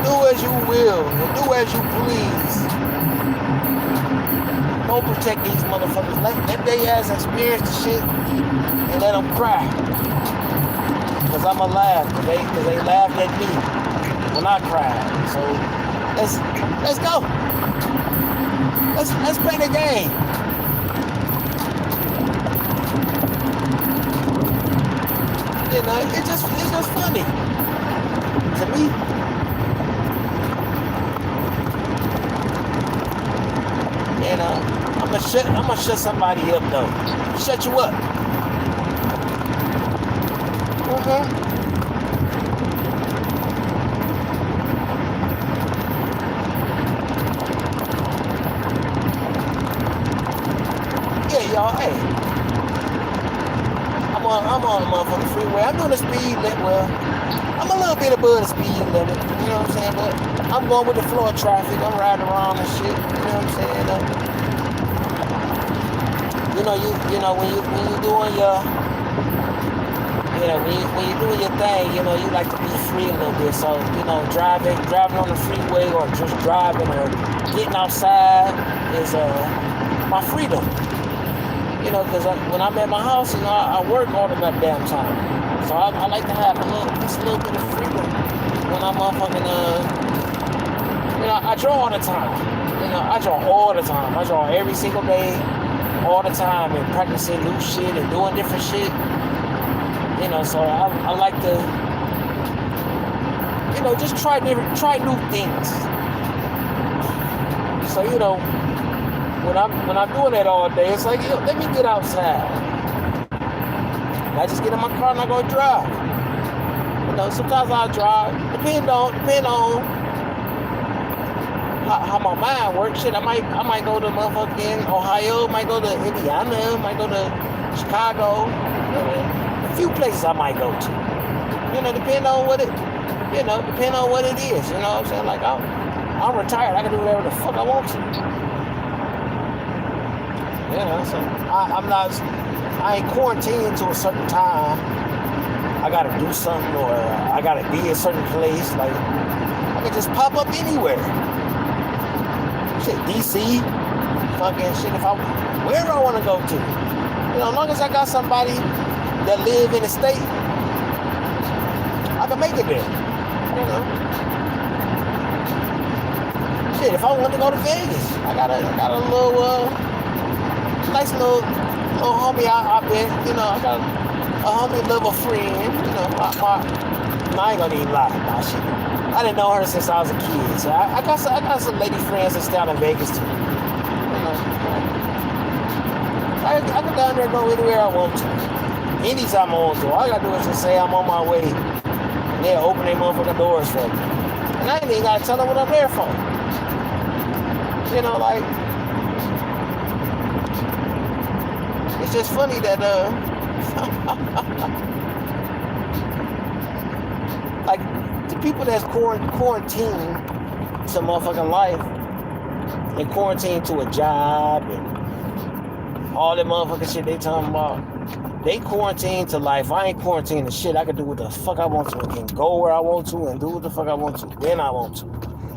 Do as you will, and do as you please. Don't protect these motherfuckers. Let they ass experience the shit and let them cry. Because I'ma laugh, because they laughed at me when I cried. So let's go. Let's play the game. It's just funny to me. And I'm gonna shut somebody up though. Shut you up. Yeah, y'all. Hey, I'm on the motherfucking freeway. I'm doing the speed limit. Well, I'm a little bit above the speed limit. You know what I'm saying? But I'm going with the flow of traffic. I'm riding around and shit. You know what I'm saying? When you doing your, when you doing your thing, you like to be free a little bit. So, driving on the freeway or just driving or getting outside is my freedom. Because when I'm at my house, I work all the goddamn time. So I like to have a little bit of freedom when I'm motherfucking, I draw all the time. I draw all the time. I draw every single day, all the time, and practicing new shit and doing different shit. So I like to, just try new things. So, when I'm doing that all day, it's like, let me get outside. And I just get in my car and I go drive. Sometimes I'll drive. Depend on how my mind works. Shit, I might go to motherfucking Ohio, might go to Indiana, might go to Chicago. A few places I might go to. Depend on what it is. You know what I'm saying? Like I'm retired. I can do whatever the fuck I want to. So I ain't quarantined to a certain time. I gotta do something or I gotta be a certain place. Like, I can just pop up anywhere. Shit, DC, fucking shit, wherever I wanna go to. As long as I got somebody that live in the state, I can make it there. Shit, if I want to go to Vegas, I got a little, nice little homie I bet, I got a homie level friend, I ain't gonna even lie. Nah, shit. I didn't know her since I was a kid, so I got some lady friends that's down in Vegas too. I can down there go anywhere I want to. Anytime I want to. All I gotta do is just say I'm on my way, and they'll open their motherfucking doors for me. And I ain't even gotta tell them what I'm there for. Like, it's just funny that like the people that's quarantined to motherfucking life and quarantined to a job and all that motherfucking shit they talking about, they quarantined to life. I ain't quarantined to shit. I can do what the fuck I want to. I can go where I want to and do what the fuck I want to when I want to.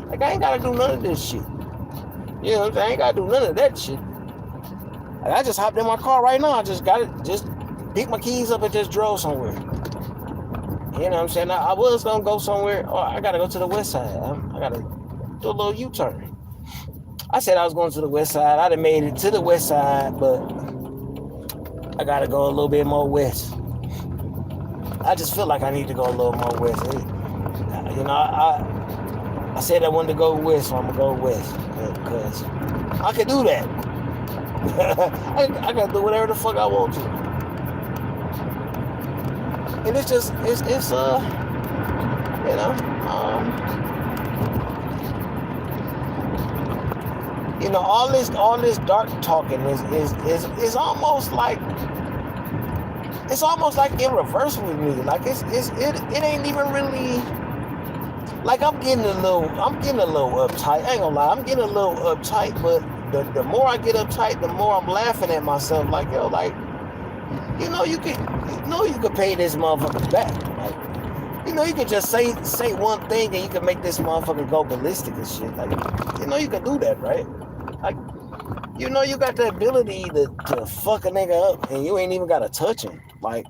Like, I ain't gotta do none of this shit. I ain't gotta do none of that shit. Like, I just hopped in my car right now. I just picked my keys up and just drove somewhere. You know what I'm saying? I was gonna go somewhere. Oh, I gotta go to the west side. I gotta do a little U-turn. I said I was going to the west side. I'd have made it to the west side, but I gotta go a little bit more west. I just feel like I need to go a little more west. I said I wanted to go west, so I'm gonna go west because I can do that. I can do whatever the fuck I want to, and it's all this dark talking is almost like in reverse with me. Like it ain't even really. Like I'm getting a little uptight. I ain't gonna lie, I'm getting a little uptight, but the more I get uptight, the more I'm laughing at myself. Like, you could pay this motherfucker back. Like, you could just say one thing and you can make this motherfucker go ballistic and shit. Like, you can do that, right? Like, you got the ability to fuck a nigga up and you ain't even gotta touch him. Like,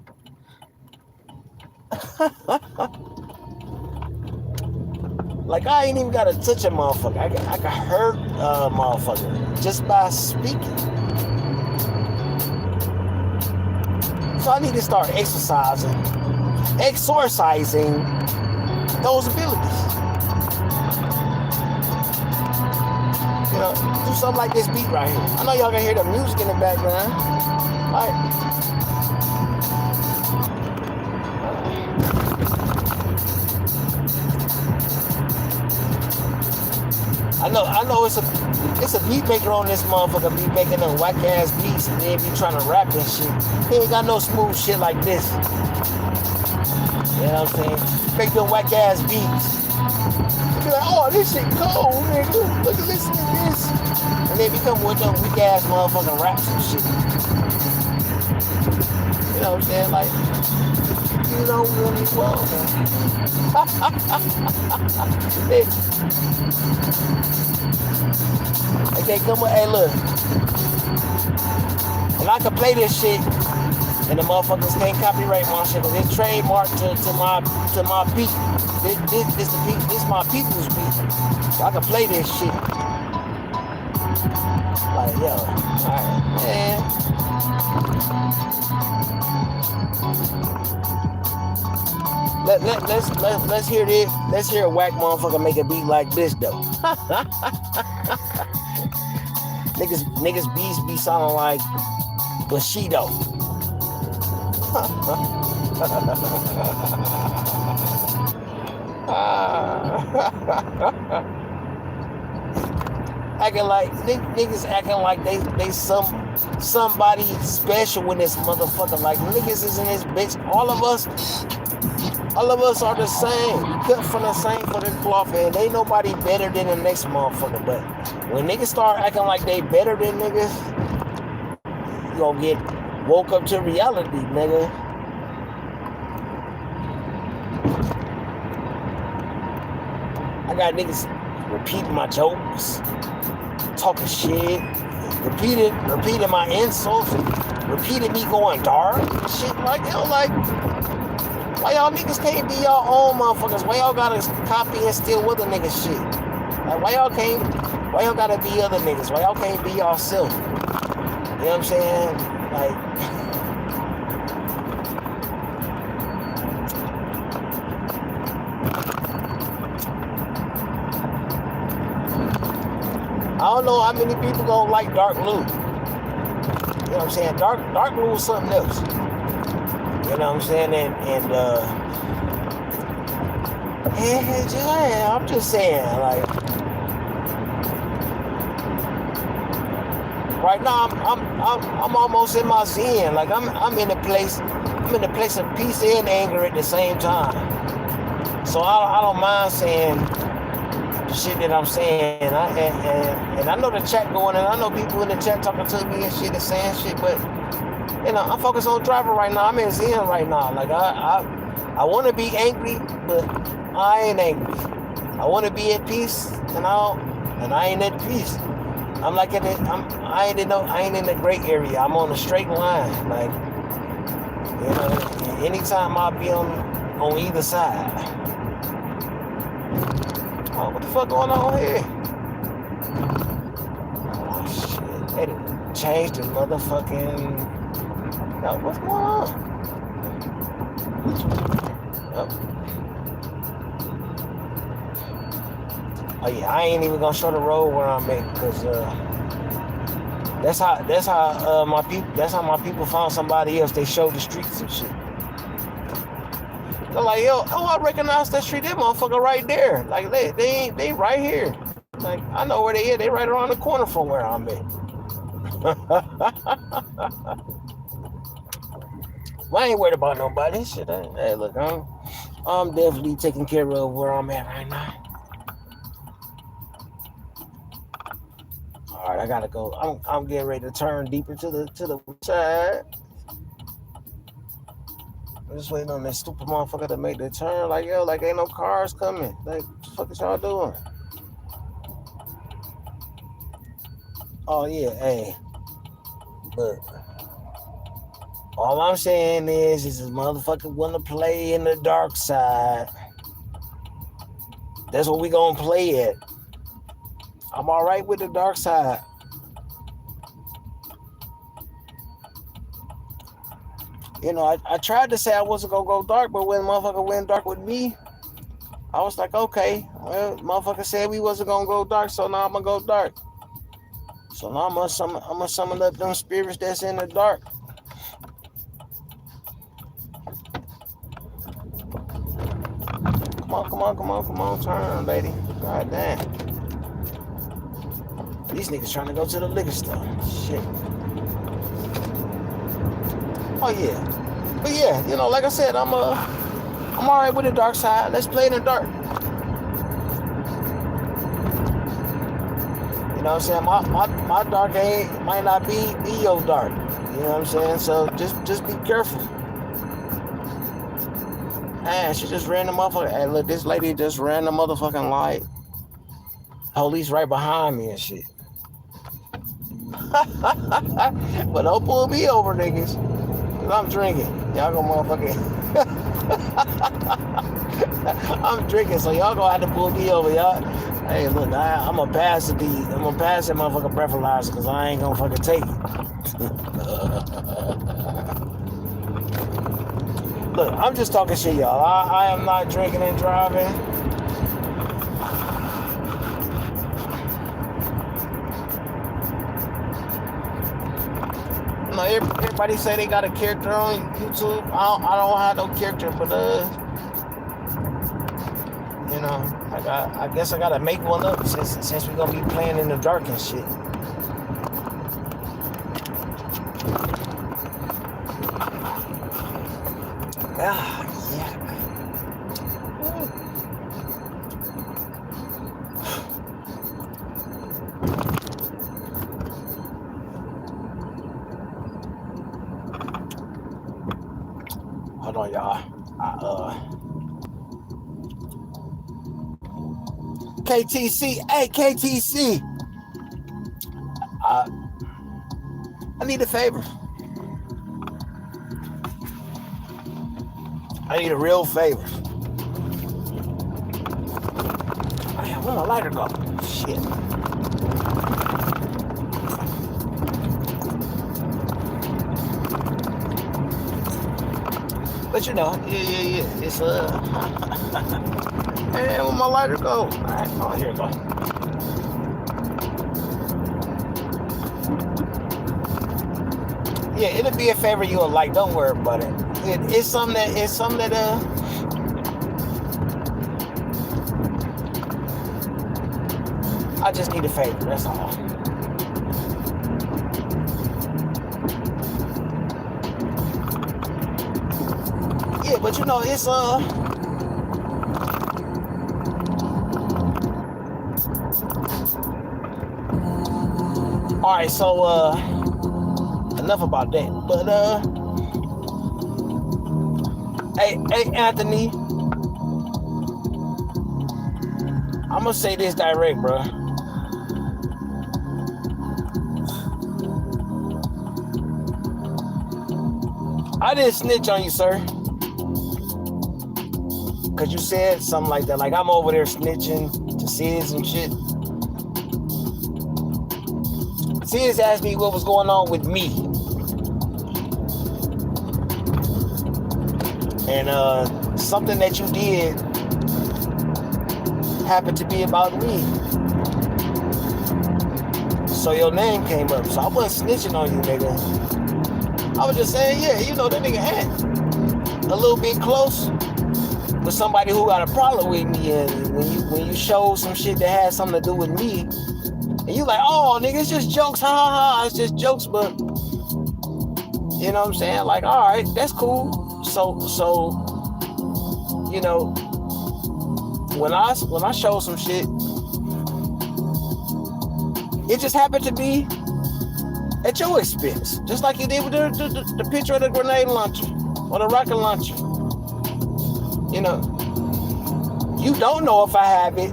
like, I ain't even gotta touch a motherfucker. I can hurt a motherfucker just by speaking. So I need to start exercising those abilities. You know, do something like this beat right here. I know y'all can hear the music in the background. All right. I know it's a beat maker on this motherfucker be making them whack ass beats and then be trying to rap and shit. He ain't got no smooth shit like this. You know what I'm saying? Make them whack ass beats. Be like, oh, this shit cold, nigga. Look at this. And they become with them weak ass motherfucking raps and shit. You know what I'm saying? Like, you know really well, man. Okay, come on, hey, look. And I can play this shit, and the motherfuckers can't copyright my shit, because it's trademarked to my beat. This my people's beat. So I can play this shit. Like, yo, alright, man. Let's hear this. Let's hear a whack motherfucker make a beat like this though. Niggas beats be sounding like Bushido. Acting like niggas acting like they somebody special in this motherfucker. Like niggas is in this bitch. All of us are the same. We cut from the same fucking cloth, and ain't nobody better than the next motherfucker. But when niggas start acting like they better than niggas, you gonna get woke up to reality, nigga. I got niggas repeating my jokes, talking shit, repeating my insults, repeating me going dark, shit like that. Like, why y'all niggas can't be y'all own motherfuckers? Why y'all gotta copy and steal other niggas shit? Like, why y'all gotta be other niggas? Why y'all can't be yourself? You know what I'm saying? Like, I don't know how many people gonna like Dark Blue. You know what I'm saying? Dark Blue is something else. You know what I'm saying? And I'm just saying, like, right now I'm almost in my zen. Like I'm in a place of peace and anger at the same time. So I don't mind saying the shit that I'm saying. And I know the chat going, and I know people in the chat talking to me and shit and saying shit, but you know, I'm focused on driving right now. I'm in zen right now. Like I want to be angry, but I ain't angry. I want to be at peace, and I ain't at peace. I'm like I ain't in the gray area. I'm on a straight line. Like, you know, anytime I'll be on either side. Oh, what the fuck going on here? Oh shit! They changed the motherfucking. Yo, what's going on? Oh yeah, I ain't even gonna show the road where I'm at, because that's how my people found somebody else. They showed the streets and shit. They're like, yo, I recognize that street. That motherfucker right there. Like they right here. Like, I know where they are. They right around the corner from where I'm at. Well, I ain't worried about nobody. Shit, hey, look, I'm definitely taking care of where I'm at right now. All right, I gotta go. I'm getting ready to turn deeper to the side. I'm just waiting on that stupid motherfucker to make the turn. Like, yo, like ain't no cars coming. Like, what the fuck is y'all doing? Oh yeah, hey, look. All I'm saying is this motherfucker want to play in the dark side. That's what we gonna play at. I'm all right with the dark side. You know, I tried to say I wasn't gonna go dark, but when motherfucker went dark with me, I was like, okay, well, motherfucker said we wasn't gonna go dark, so now I'm gonna go dark. So now I'm gonna summon up them spirits that's in the dark. Come on, turn, lady. God damn. These niggas trying to go to the liquor store. Shit. Oh yeah. But yeah, you know, like I said, I'm alright with the dark side. Let's play in the dark. You know what I'm saying? My dark might not be your dark. You know what I'm saying? So just be careful. Man, she just ran the motherfucker. Hey, look, this lady just ran the motherfucking light. Police right behind me and shit. But don't pull me over, niggas. Cause I'm drinking. Y'all gonna motherfucking... I'm drinking, so y'all gonna have to pull me over, y'all. Hey, look, I'm gonna pass it. I'm gonna pass that motherfucking breathalyzer, cause I ain't gonna fucking take it. Look, I'm just talking shit, y'all. I am not drinking and driving. No, everybody say they got a character on YouTube. I don't have no character, but you know, I guess I gotta make one up since we're gonna be playing in the dark and shit. Ah, yeah. Hold on, y'all. KTC, hey KTC. I need a favor. I need a real favor. Man, where my lighter go? Shit. But you know, yeah. It's hey, where my lighter go? All right, oh, here it go. Yeah, it'll be a favor you'll like. Don't worry about it. It's something that I just need a favor. That's all. Yeah, but you know, it's alright, so enough about that. But hey Anthony, I'm gonna say this direct, bro. I didn't snitch on you, sir. Cause you said something like that, like I'm over there snitching to Sis and shit. Sis asked me what was going on with me. And something that you did happened to be about me. So your name came up. So I wasn't snitching on you, nigga. I was just saying, yeah, you know, that nigga had a little bit close with somebody who got a problem with me, and when you show some shit that has something to do with me, and you like, oh nigga, it's just jokes, ha ha ha, it's just jokes, but you know what I'm saying? Like, all right, that's cool. So you know, when I show some shit, it just happened to be at your expense, just like you did with the picture of the grenade launcher or the rocket launcher. You know, you don't know if I have it,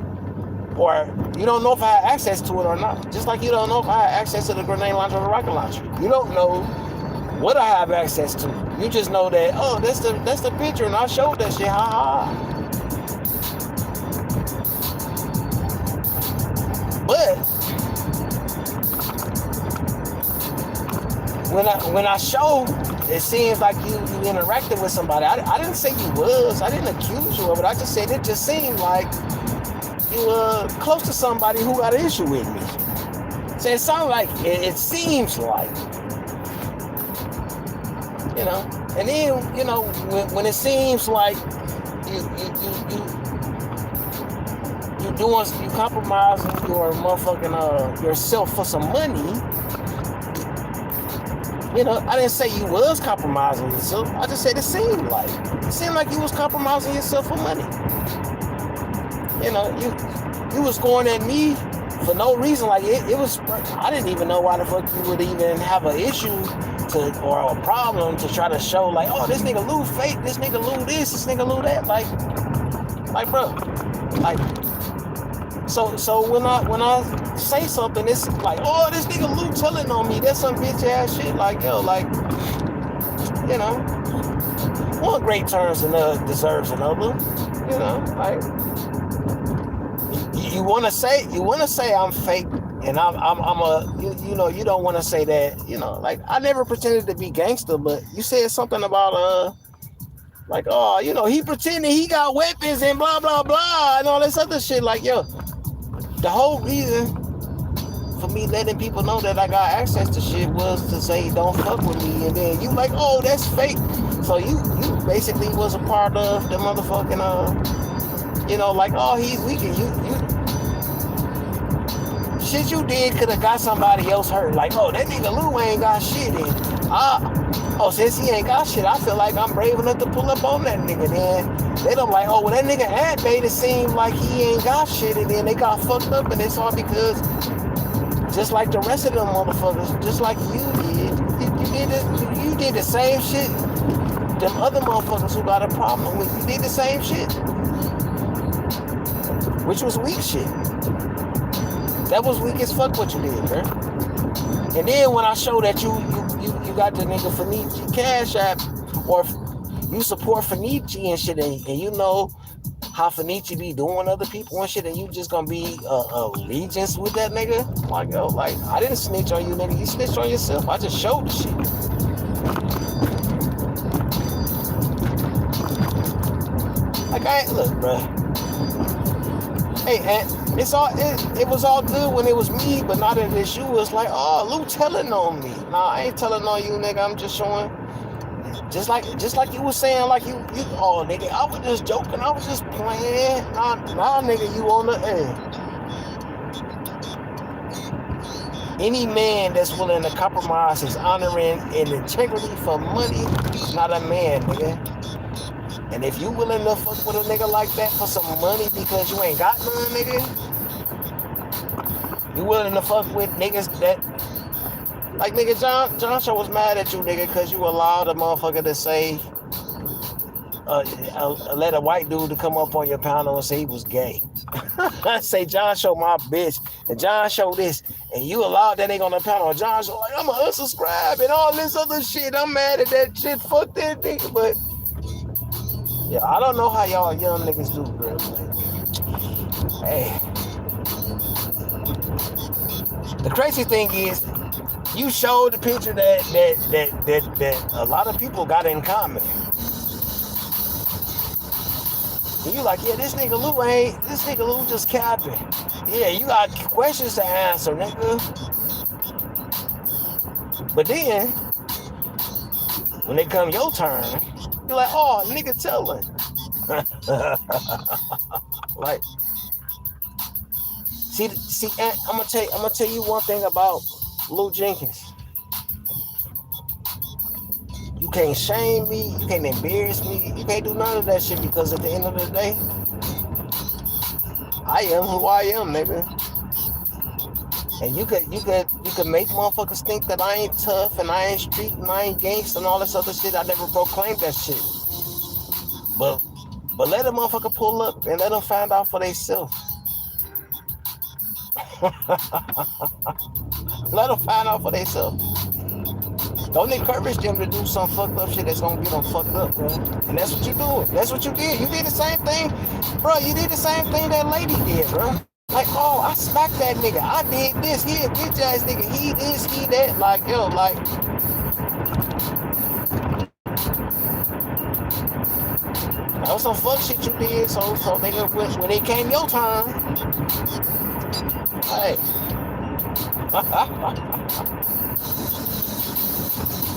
or you don't know if I have access to it or not. Just like you don't know if I have access to the grenade launcher or the rocket launcher. You don't know what I have access to. You just know that, oh, that's the picture, and I showed that shit. Ha ha. But when I show, it seems like you interacted with somebody. I didn't say you was. I didn't accuse you of it. I just said it just seemed like you were close to somebody who got an issue with me. So it sounds like, it seems like, you know. And then, you know, when it seems like you compromising your motherfucking yourself for some money. You know, I didn't say you was compromising yourself. I just said it seemed like you was compromising yourself for money. You know, you was going at me for no reason. Like it was, I didn't even know why the fuck you would even have an issue or a problem to try to show like, oh, this nigga Lou fake, this nigga Lou this nigga Lou that. Like bro, like. So when I say something, it's like, oh, this nigga Lou telling on me. That's some bitch ass shit. Like, yo, like, you know, one great turns deserves another. You know, like, you wanna say I'm fake, and you know, you don't want to say that. You know, like, I never pretended to be gangster, but you said something about like, oh, you know, he pretending he got weapons and blah blah blah and all this other shit. Like, yo. The whole reason for me letting people know that I got access to shit was to say don't fuck with me, and then you like, oh, that's fake. So you basically was a part of the motherfucking you know, like, oh, he's weak, and you shit you did could have got somebody else hurt. Like, oh, that nigga Lou ain't got shit, and since he ain't got shit, I feel like I'm brave enough to pull up on that nigga. Then they don't like, oh, well, that nigga had made it seem like he ain't got shit, and then they got fucked up, and it's all because, just like the rest of them motherfuckers, just like you did, you did the same shit. Them other motherfuckers who got a problem with you did the same shit, which was weak shit. That was weak as fuck what you did, bro. And then when I show that you got the nigga Fanichi Cash App, or you support Fanichi and shit, and you know how Fanichi be doing other people and shit, and you just gonna be allegiance with that nigga? Like, yo, like, I didn't snitch on you, nigga. You snitched on yourself. I just showed the shit. Like, look, bro. Hey, and it was all good when it was me, but now that it's you, it's like, oh, Lou telling on me. Nah, I ain't telling on you, nigga. I'm just showing. Just like you was saying, like you, oh, nigga, I was just joking. I was just playing. Nah, nigga, you on the edge. Any man that's willing to compromise his honor and integrity for money is not a man, nigga. And if you willing to fuck with a nigga like that for some money because you ain't got none, nigga, you willing to fuck with niggas that, like, nigga, John Show was mad at you, nigga, because you allowed a motherfucker to say, let a white dude to come up on your panel and say he was gay. Say John Show my bitch, and John Show this, and you allowed that nigga on the panel, and John Show like, I'm gonna unsubscribe and all this other shit. I'm mad at that shit. Fuck that nigga, but yeah, I don't know how y'all young niggas do, bro. Hey, the crazy thing is, you showed the picture that a lot of people got in common. And you like, yeah, this nigga Lou just capping. Yeah, you got questions to answer, nigga. But then, when it come your turn, you're like, oh, nigga telling. Like, see, Aunt, I'm gonna tell you one thing about Lou Jenkins. You can't shame me, you can't embarrass me, you can't do none of that shit, because at the end of the day, I am who I am, nigga. And you could make motherfuckers think that I ain't tough and I ain't street and I ain't gangsta and all this other shit. I never proclaimed that shit. But let a motherfucker pull up and let them find out for themselves. Let them find out for themselves. Don't encourage them to do some fucked up shit that's gonna get them fucked up, bro. And that's what you doing. That's what you did. You did the same thing, bro. You did the same thing that lady did, bro. Like, oh, I smacked that nigga. I did this. He a bitch ass nigga. He this, he that. Like, yo, like. That was some fuck shit you did. So nigga, when it came your turn, hey, You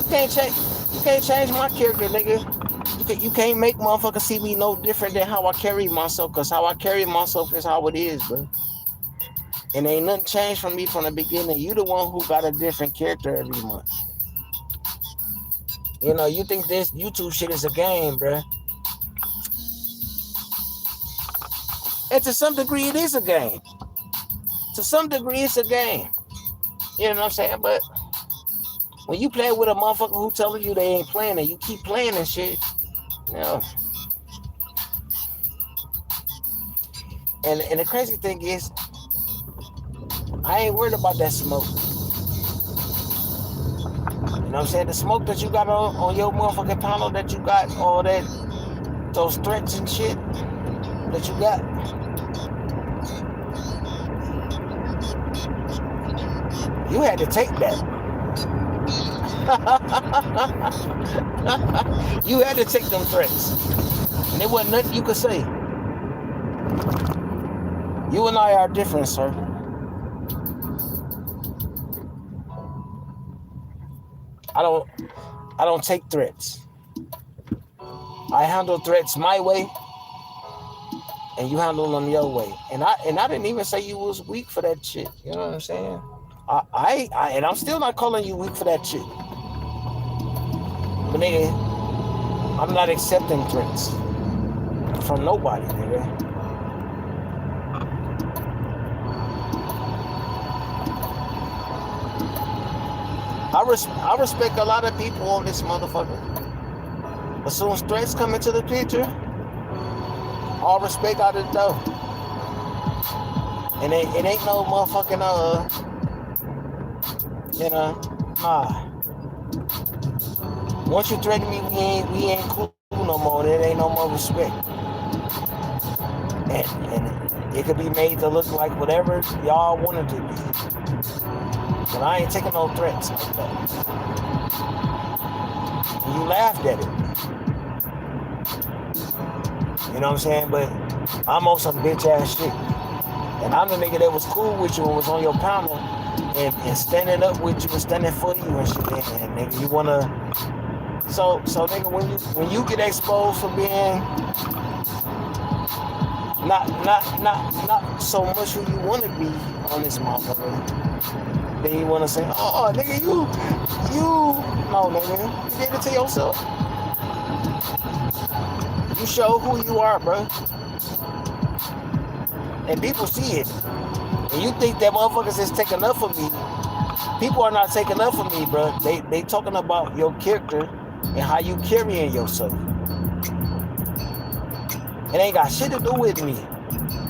can't change my character, nigga. You can't make motherfuckers see me no different than how I carry myself, cause how I carry myself is how it is, bro. And ain't nothing changed from me from the beginning. You the one who got a different character every month. You know, you think this YouTube shit is a game, bro. And to some degree, it is a game. To some degree, it's a game. You know what I'm saying? But when you play with a motherfucker who telling you they ain't playing and you keep playing and shit, you know. And the crazy thing is, I ain't worried about that smoke. You know what I'm saying? The smoke that you got on your motherfucking panel, that you got all that, those threats and shit that you got. You had to take that. You had to take them threats. And there wasn't nothing you could say. You and I are different, sir. I don't take threats. I handle threats my way, and you handle them your way. And I didn't even say you was weak for that shit. You know what I'm saying? And I'm still not calling you weak for that shit. But nigga, I'm not accepting threats from nobody, nigga. I respect a lot of people on this motherfucker. As soon as threats come into the picture, all respect out the door. And it ain't no motherfucking Once you threaten me, we ain't cool no more. There ain't no more respect. And it could be made to look like whatever y'all wanted to be. But I ain't taking no threats like that. And you laughed at it. You know what I'm saying? But I'm on some bitch ass shit. And I'm the nigga that was cool with you and was on your panel and standing up with you and standing for you and shit. And nigga, you wanna so nigga, when you get exposed for being not so much who you wanna be on this motherfucker, then you wanna say, oh nigga, you no nigga, you did it to yourself. You show who you are, bro. And people see it. And you think that motherfuckers is taking up for me. People are not taking up for me, bro. They talking about your character and how you carrying yourself. It ain't got shit to do with me.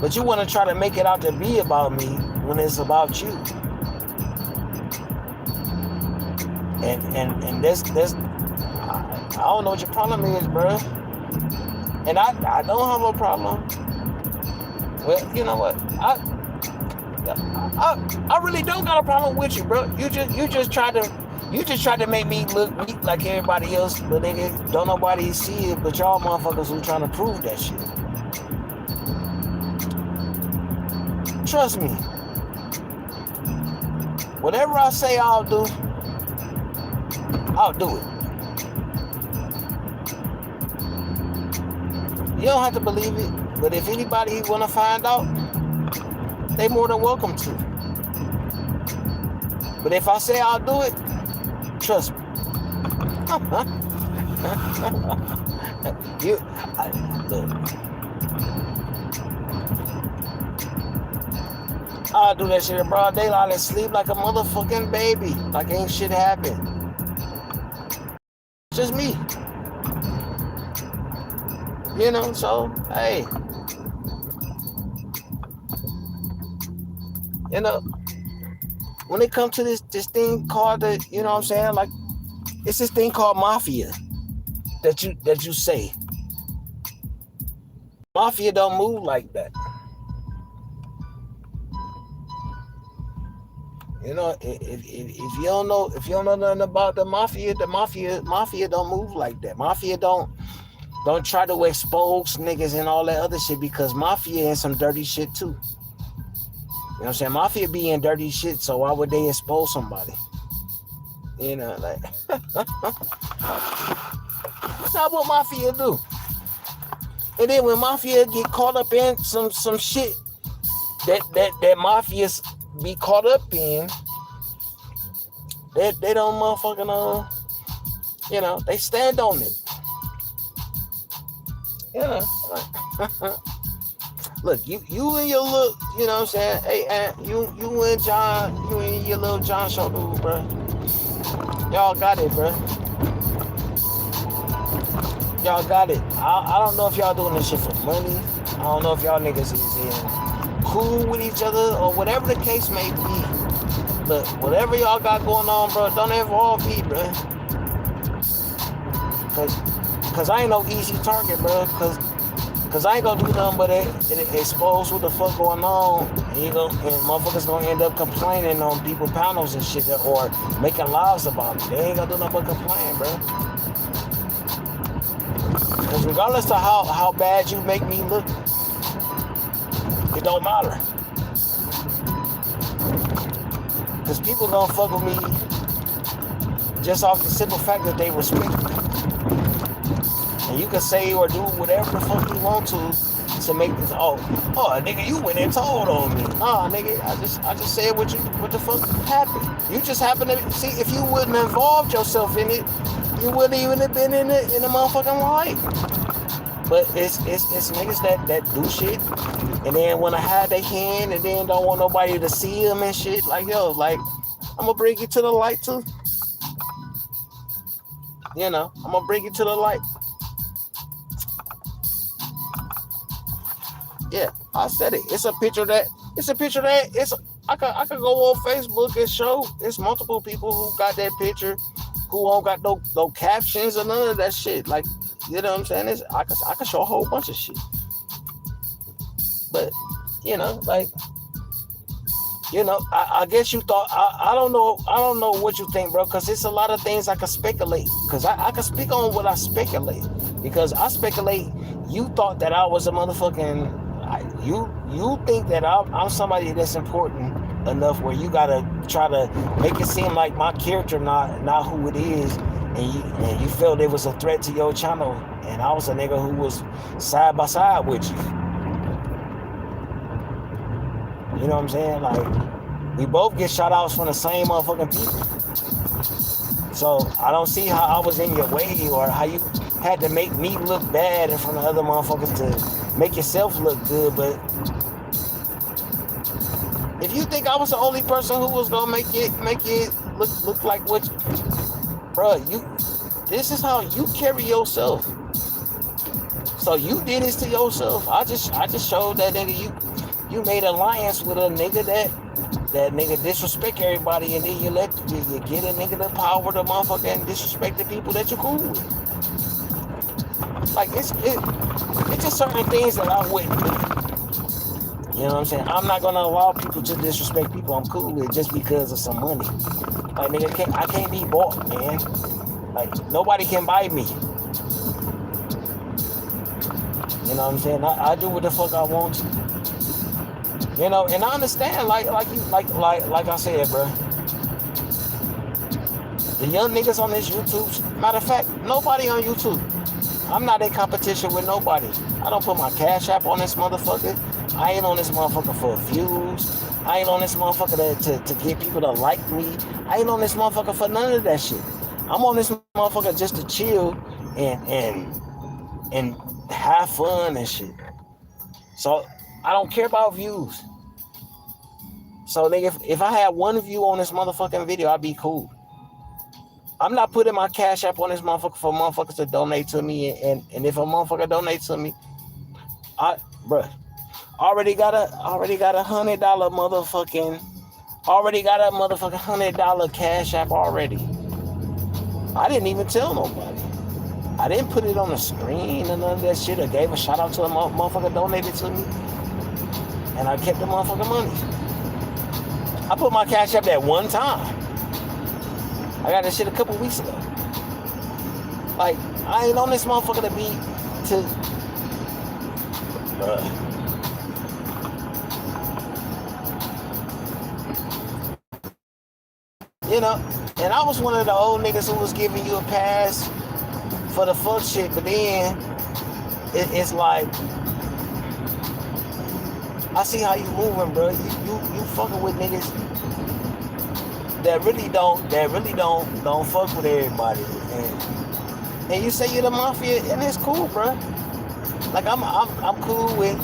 But you want to try to make it out to be about me when it's about you. And that's I don't know what your problem is, bro. And I don't have a problem. Well, you know what? I really don't got a problem with you, bro. You just try to make me look weak like everybody else, but nigga, don't nobody see it but y'all motherfuckers who trying to prove that shit. Trust me. Whatever I say I'll do it. You don't have to believe it, but if anybody wanna find out, they more than welcome to. But if I say I'll do it, trust me. Look. I'll do that shit in broad daylight and sleep like a motherfucking baby, like ain't shit happened. Just me. You know, so hey. You know, when it comes to this thing called you know what I'm saying, like it's this thing called mafia that you say. Mafia don't move like that. You know, if you don't know nothing about the mafia don't move like that. Mafia don't try to expose niggas and all that other shit, because mafia and some dirty shit too. You know what I'm saying? Mafia be in dirty shit, so why would they expose somebody? You know, like that's not what mafia do. And then when mafia get caught up in some shit that mafias be caught up in, they don't motherfucking you know, they stand on it. You know, like, look, you and your little, you know what I'm saying? Hey, you and your little John show dude, bro. Y'all got it, bro. Y'all got it. I don't know if y'all doing this shit for money. I don't know if y'all niggas is in cool with each other or whatever the case may be. But whatever y'all got going on, bro, don't involve me, bro. Cause I ain't no easy target, bro. Cause I ain't gonna do nothing but expose what the fuck going on. And motherfuckers gonna end up complaining on people panels and shit or making lives about it. They ain't gonna do nothing but complain, bro. Cause regardless of how bad you make me look, it don't matter. Cause people gonna fuck with me just off the simple fact that they respect me. And you can say or do whatever the fuck you want to make this. Oh, nigga, you went and told on me. Nah, nigga, I just said what the fuck happened. You just happened to see. If you wouldn't have involved yourself in it, you wouldn't even have been in the motherfucking life. But it's niggas that do shit and then wanna hide their hand and then don't want nobody to see them and shit. Like, yo, like, I'm gonna bring you to the light too. You know, I'm gonna bring you to the light. Yeah, I said it. I could go on Facebook and show it's multiple people who got that picture who don't got no captions or none of that shit. Like, you know what I'm saying? I could show a whole bunch of shit. But, you know, like, you know, I guess you thought, I don't know what you think, bro, because it's a lot of things I could speculate. Because I can speak on what I speculate. Because I speculate, you thought that I was a motherfucking, you think that I'm somebody that's important enough where you gotta try to make it seem like my character not who it is, and you felt it was a threat to your channel, and I was a nigga who was side by side with you. You know what I'm saying? Like, we both get shout outs from the same motherfucking people. So I don't see how I was in your way or how you had to make me look bad in front of other motherfuckers to make yourself look good. But if you think I was the only person who was gonna make it look like what, bro, this is how you carry yourself. So you did this to yourself. I just showed that nigga you made an alliance with a nigga that nigga disrespect everybody, and then you get a nigga the power to motherfucker and disrespect the people that you're cool with. Like, it's just certain things that I wouldn't do. You know what I'm saying? I'm not gonna allow people to disrespect people I'm cool with just because of some money. Like, nigga, I can't be bought, man. Like, nobody can buy me. You know what I'm saying? I do what the fuck I want to. You know, and I understand, like I said, bro. The young niggas on this YouTube, matter of fact, nobody on YouTube. I'm not in competition with nobody. I don't put my Cash App on this motherfucker. I ain't on this motherfucker for views. I ain't on this motherfucker to get people to like me. I ain't on this motherfucker for none of that shit. I'm on this motherfucker just to chill and have fun and shit. So I don't care about views. So nigga, if I had one view on this motherfucking video, I'd be cool. I'm not putting my Cash App on this motherfucker for motherfuckers to donate to me, and if a motherfucker donates to me, bruh, already got a $100 motherfucking, $100 Cash App already. I didn't even tell nobody. I didn't put it on the screen and none of that shit. I gave a shout out to a motherfucker donated to me, and I kept the motherfucking money. I put my Cash App that one time. I got that shit a couple weeks ago. Like, I ain't on this motherfucker to You know, and I was one of the old niggas who was giving you a pass for the fuck shit, but then it's like, I see how you moving, bro. You fucking with niggas that really don't fuck with everybody, and you say you're the mafia, and it's cool, bro. Like I'm cool with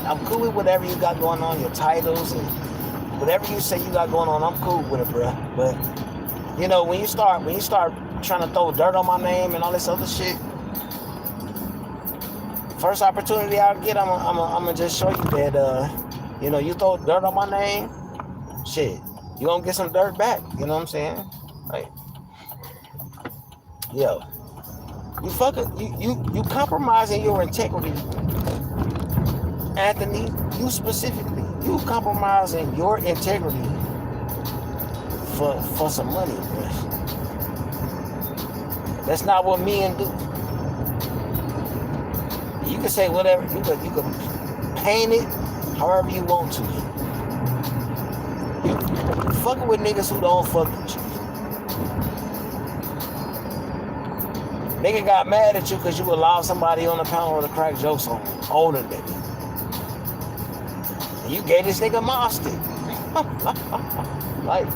whatever you got going on, your titles and whatever you say you got going on. I'm cool with it, bro. But you know, when you start trying to throw dirt on my name and all this other shit, first opportunity I get, I'm gonna just show you that you know, you throw dirt on my name, shit, you gonna get some dirt back. You know what I'm saying? Like, yo, you compromising your integrity, Anthony. You specifically, you compromising your integrity for some money, bro. That's not what men do. You can say whatever, you can paint it however you want to. You fucking with niggas who don't fuck with you. Nigga got mad at you because you allowed somebody on the panel to crack jokes on you, older nigga. And you gave this nigga a mob stick. Like,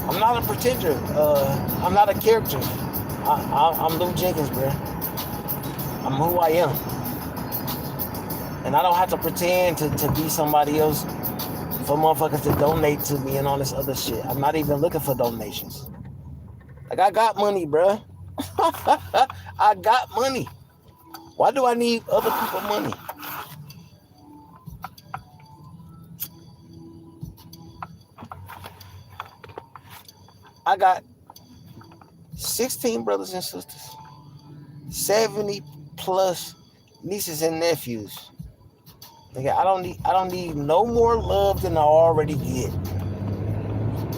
I'm not a pretender. I'm not a character. I'm Lou Jenkins, bro. I'm who I am. And I don't have to pretend to be somebody else for motherfuckers to donate to me and all this other shit. I'm not even looking for donations. Like, I got money, bro. I got money. Why do I need other people's money? I got 16 brothers and sisters, 70 plus nieces and nephews. Nigga, I don't need no more love than I already get.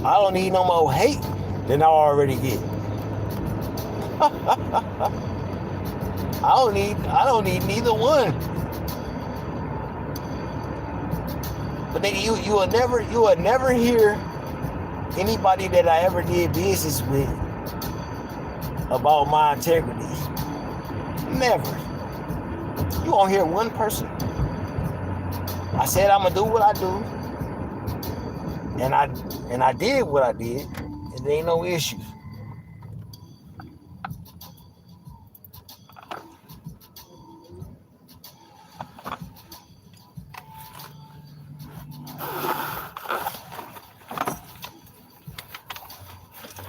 I don't need no more hate than I already get. I don't need neither one. But nigga, you will never hear anybody that I ever did business with about my integrity. Never. You won't hear one person. I said I'm gonna do what I do, and I did what I did, and there ain't no issue.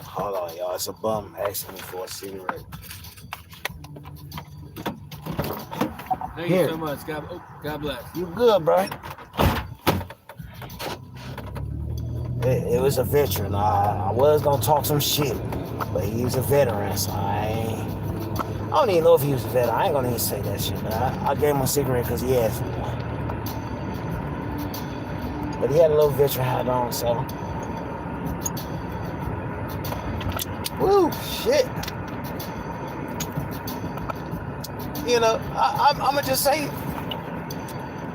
Hold on, y'all. It's a bum asking me for a cigarette. Thank you so much. God bless. You good, bro? It was a veteran. I was gonna talk some shit, but he's a veteran, so I don't even know if he was a veteran. I ain't gonna even say that shit, but I gave him a cigarette because he asked for one. But he had a little veteran hat on, so. Woo, shit. You know, I'm gonna just say,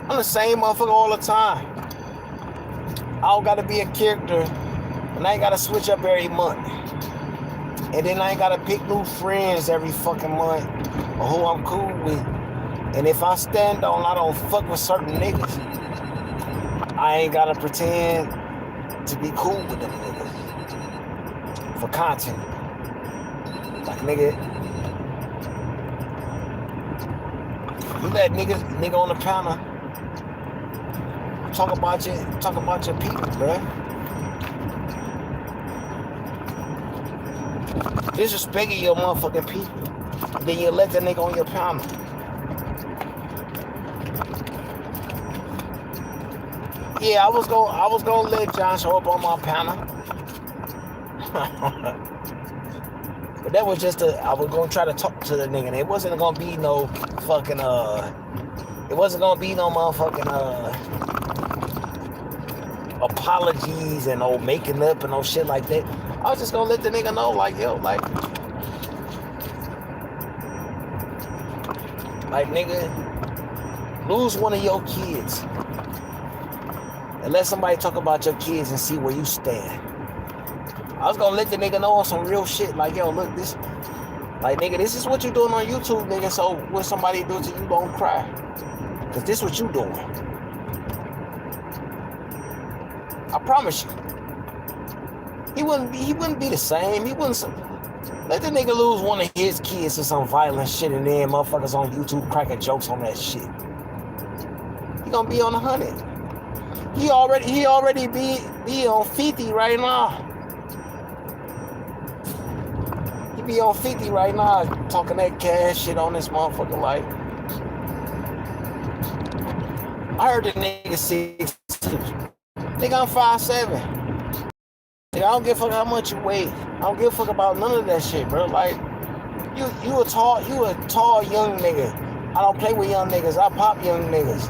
I'm the same motherfucker all the time. I don't gotta be a character, and I ain't gotta switch up every month. And then I ain't gotta pick new friends every fucking month, or who I'm cool with. And if I stand on, I don't fuck with certain niggas, I ain't gotta pretend to be cool with them niggas for content. Like, nigga, you that nigga on the panel talk about your people, bruh. Disrespecting your motherfucking people. Then you let that nigga on your panel. Yeah, I was gonna let John show up on my panel. But that was just I was gonna try to talk to the nigga. It wasn't gonna be no fucking it wasn't gonna be no motherfucking apologies and no making up and no shit like that. I was just gonna let the nigga know, like, yo, like nigga, lose one of your kids. and let somebody talk about your kids and see where you stand. I was gonna let the nigga know on some real shit, like, yo, look, this, like, nigga, this is what you doing on YouTube, nigga, so when somebody do it to you, don't cry. Cause this what you doing. I promise you. He wouldn't be the same. He wouldn't. Let the nigga lose one of his kids to some violent shit, and then motherfuckers on YouTube cracking jokes on that shit. He gonna be on 100. He already be on 50 right now. He be on 50 right now, talking that cash shit on this motherfucker. Like, I heard the nigga 6'2". Nigga, I'm 5'7". Nigga, I don't give a fuck how much you weigh. I don't give a fuck about none of that shit, bro. Like, you a tall young nigga. I don't play with young niggas. I pop young niggas.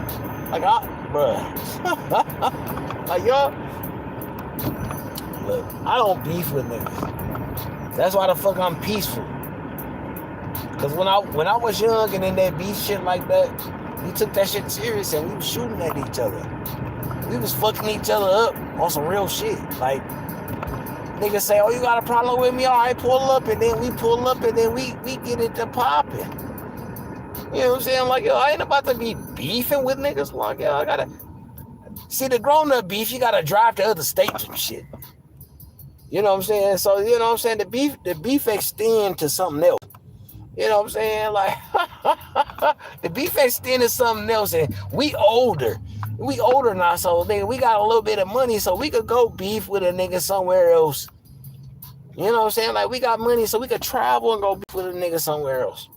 Like, bruh. Like, yo, look, I don't beef with niggas. That's why the fuck I'm peaceful. Cause when I was young and in that beef shit like that, we took that shit serious and we was shooting at each other. We was fucking each other up on some real shit. Like, niggas say, oh, you got a problem with me? All right, pull up. And then we pull up and then we get it to popping. You know what I'm saying? Like, yo, I ain't about to be beefing with niggas. Like, yo, I gotta... See, the grown-up beef, you gotta drive to other states and shit. You know what I'm saying? So, you know what I'm saying? The beef extend to something else. You know what I'm saying? Like, the beef extend to something else, and we older. We older now, so nigga, we got a little bit of money, so we could go beef with a nigga somewhere else. You know what I'm saying? Like, we got money, so we could travel and go beef with a nigga somewhere else.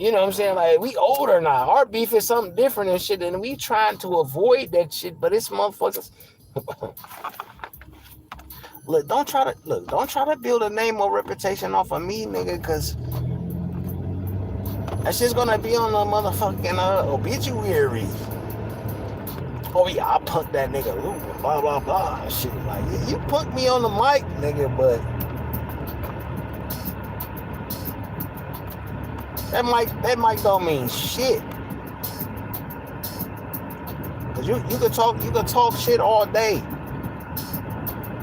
You know what I'm saying? Like, we older now. Our beef is something different and shit, and we trying to avoid that shit, but it's motherfuckers. Look, don't try to build a name or reputation off of me, nigga, because that shit's gonna be on the motherfucking obituary. Oh yeah, I punked that nigga, ooh, blah blah blah, shit. Like, you punked me on the mic, nigga, but that mic don't mean shit. Cause you could talk shit all day.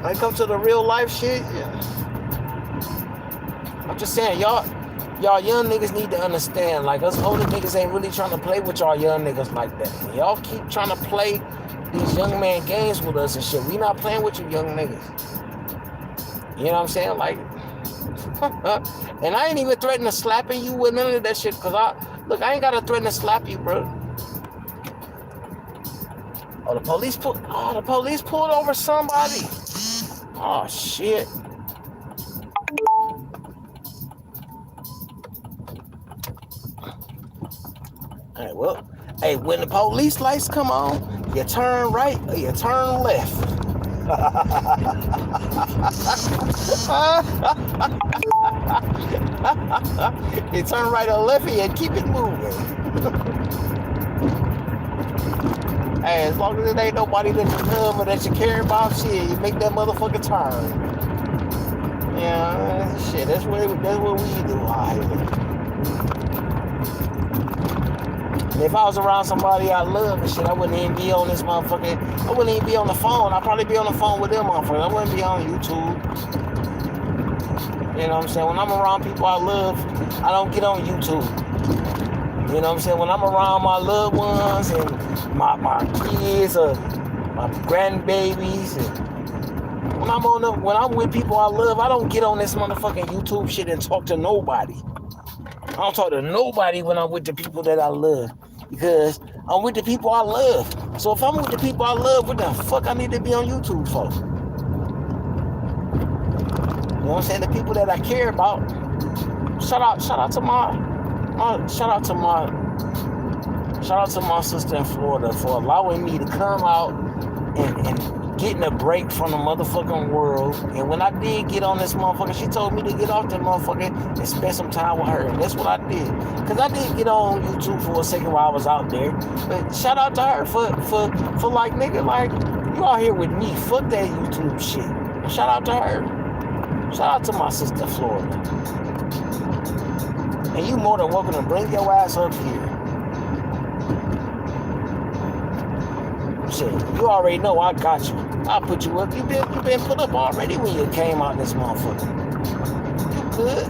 When it comes to the real life shit, yeah. I'm just saying, y'all young niggas need to understand, like, us older niggas ain't really trying to play with y'all young niggas like that. And y'all keep trying to play these young man games with us and shit. We not playing with you young niggas. You know what I'm saying? Like, and I ain't even threatening to slapping you with none of that shit, cause I ain't gotta threaten to slap you, bro. Oh, the police pulled over somebody. Oh shit. Alright, well, hey, when the police lights come on, you turn right or you turn left. You turn right or left and you keep it moving. Hey, as long as it ain't nobody that you love or that you care about, shit, you make that motherfucker turn. Yeah, shit, that's what we do out here. And if I was around somebody I love and shit, I wouldn't even be on this motherfucker. I wouldn't even be on the phone. I'd probably be on the phone with them motherfuckers. I wouldn't be on YouTube. You know what I'm saying? When I'm around people I love, I don't get on YouTube. You know what I'm saying? When I'm around my loved ones and my kids or my grandbabies, and when I'm with people I love, I don't get on this motherfucking YouTube shit and talk to nobody. I don't talk to nobody when I'm with the people that I love, because I'm with the people I love. So if I'm with the people I love, what the fuck I need to be on YouTube for? You know what I'm saying? The people that I care about. Shout out to my sister in Florida for allowing me to come out and getting a break from the motherfucking world. And when I did get on this motherfucker, she told me to get off that motherfucker and spend some time with her. And that's what I did. Because I did get on YouTube for a second while I was out there. But shout out to her for like, nigga, like, you out here with me. Fuck that YouTube shit. And shout out to her. Shout out to my sister in Florida. And you more than welcome to bring your ass up here. shit. You already know I got you. I'll put you up. You been put up already when you came out this motherfucker. You good.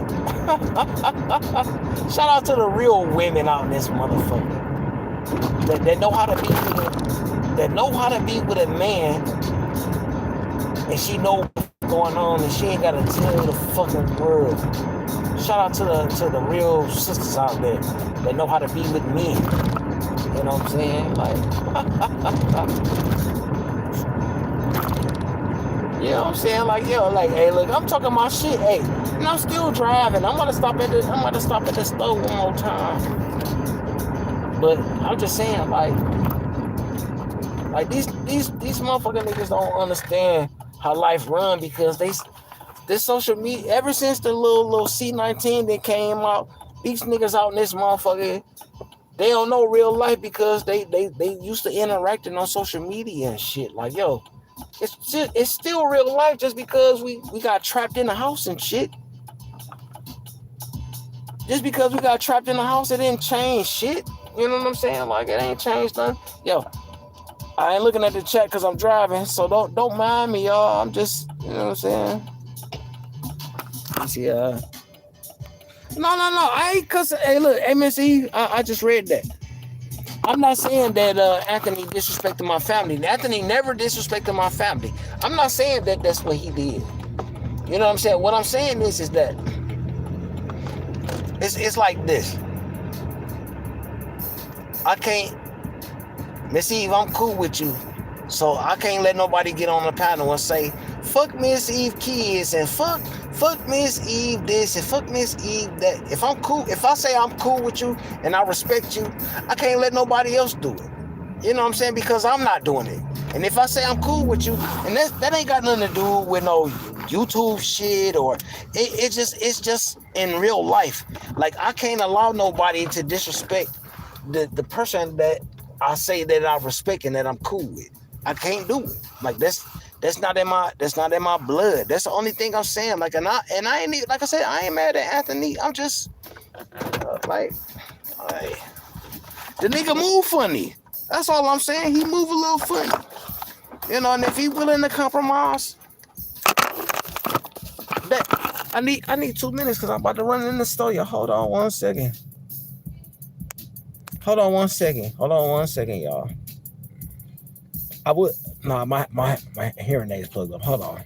Shout out to the real women out in this motherfucker. That know how to be with a man, and she know what's going on, and she ain't gotta tell the fucking world. Shout out to the real sisters out there that know how to be with men. You know what I'm saying? Like, you know what I'm saying? Like, yo, like, hey, look, I'm talking my shit. Hey, and I'm still driving. I'm gonna stop at the store one more time. But I'm just saying, like these motherfucking niggas don't understand how life run, because this social media, ever since the little C19 that came out, these niggas out in this motherfucker, they don't know real life because they used to interacting on social media and shit. Like, yo, it's still real life just because we got trapped in the house and shit. Just because we got trapped in the house, it didn't change shit. You know what I'm saying? Like, it ain't changed nothing. Yo, I ain't looking at the chat because I'm driving, so don't mind me, y'all. I'm just, you know what I'm saying? See, no. I ain't cussing. Hey, look, MSE, I just read that. I'm not saying that Anthony disrespected my family. Anthony never disrespected my family. I'm not saying that that's what he did. You know what I'm saying? What I'm saying is that it's like this. I can't, Miss Eve, I'm cool with you. So I can't let nobody get on the panel and say, fuck Miss Eve kids and fuck Miss Eve this and fuck Miss Eve that. If I say I'm cool with you and I respect you, I can't let nobody else do it. You know what I'm saying? Because I'm not doing it. And if I say I'm cool with you, and that ain't got nothing to do with no YouTube shit, or it's just in real life. Like, I can't allow nobody to disrespect the person that I say that I respect and that I'm cool with. I can't do it. Like, that's not in my blood. That's the only thing I'm saying. Like, and I ain't, like I said, I ain't mad at Anthony. I'm just like, the nigga move funny. That's all I'm saying. He move a little funny. You know, and if he willing to compromise, that I need 2 minutes because I'm about to run in the store. Y'all, hold on one second. Hold on one second, y'all. My hearing aid is plugged up. Hold on.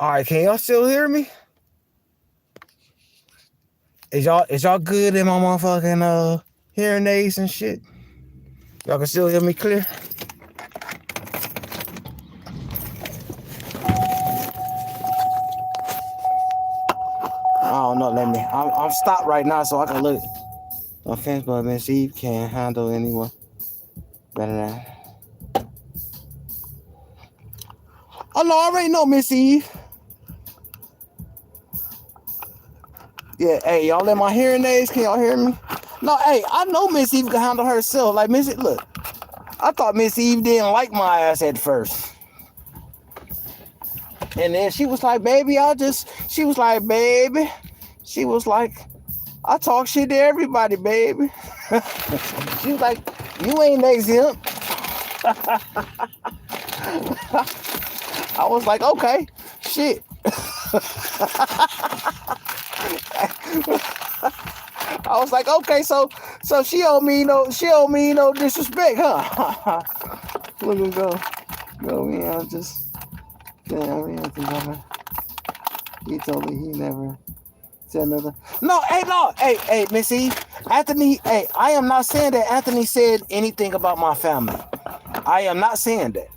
All right, can y'all still hear me? Is y'all good in my motherfucking hearing aids and shit? Y'all can still hear me clear? I don't know. I'm stopped right now, so I can look. No offense, but Miss Eve can't handle anyone better than. Oh no, I already know Miss Eve. Yeah, hey, y'all in my hearing aids? Can y'all hear me? No, hey, I know Miss Eve can handle herself. Like Miss, look, I thought Miss Eve didn't like my ass at first, and then she was like, "Baby, she was like, "Baby," she was like, "I talk shit to everybody, baby." She was like, "You ain't exempt." I was like, "Okay, shit." I was like, okay, so she owe me no disrespect, huh? Look at go me. I just damn. He told me he never said nothing. No, hey, Miss E, Anthony. Hey, I am not saying that Anthony said anything about my family. I am not saying that.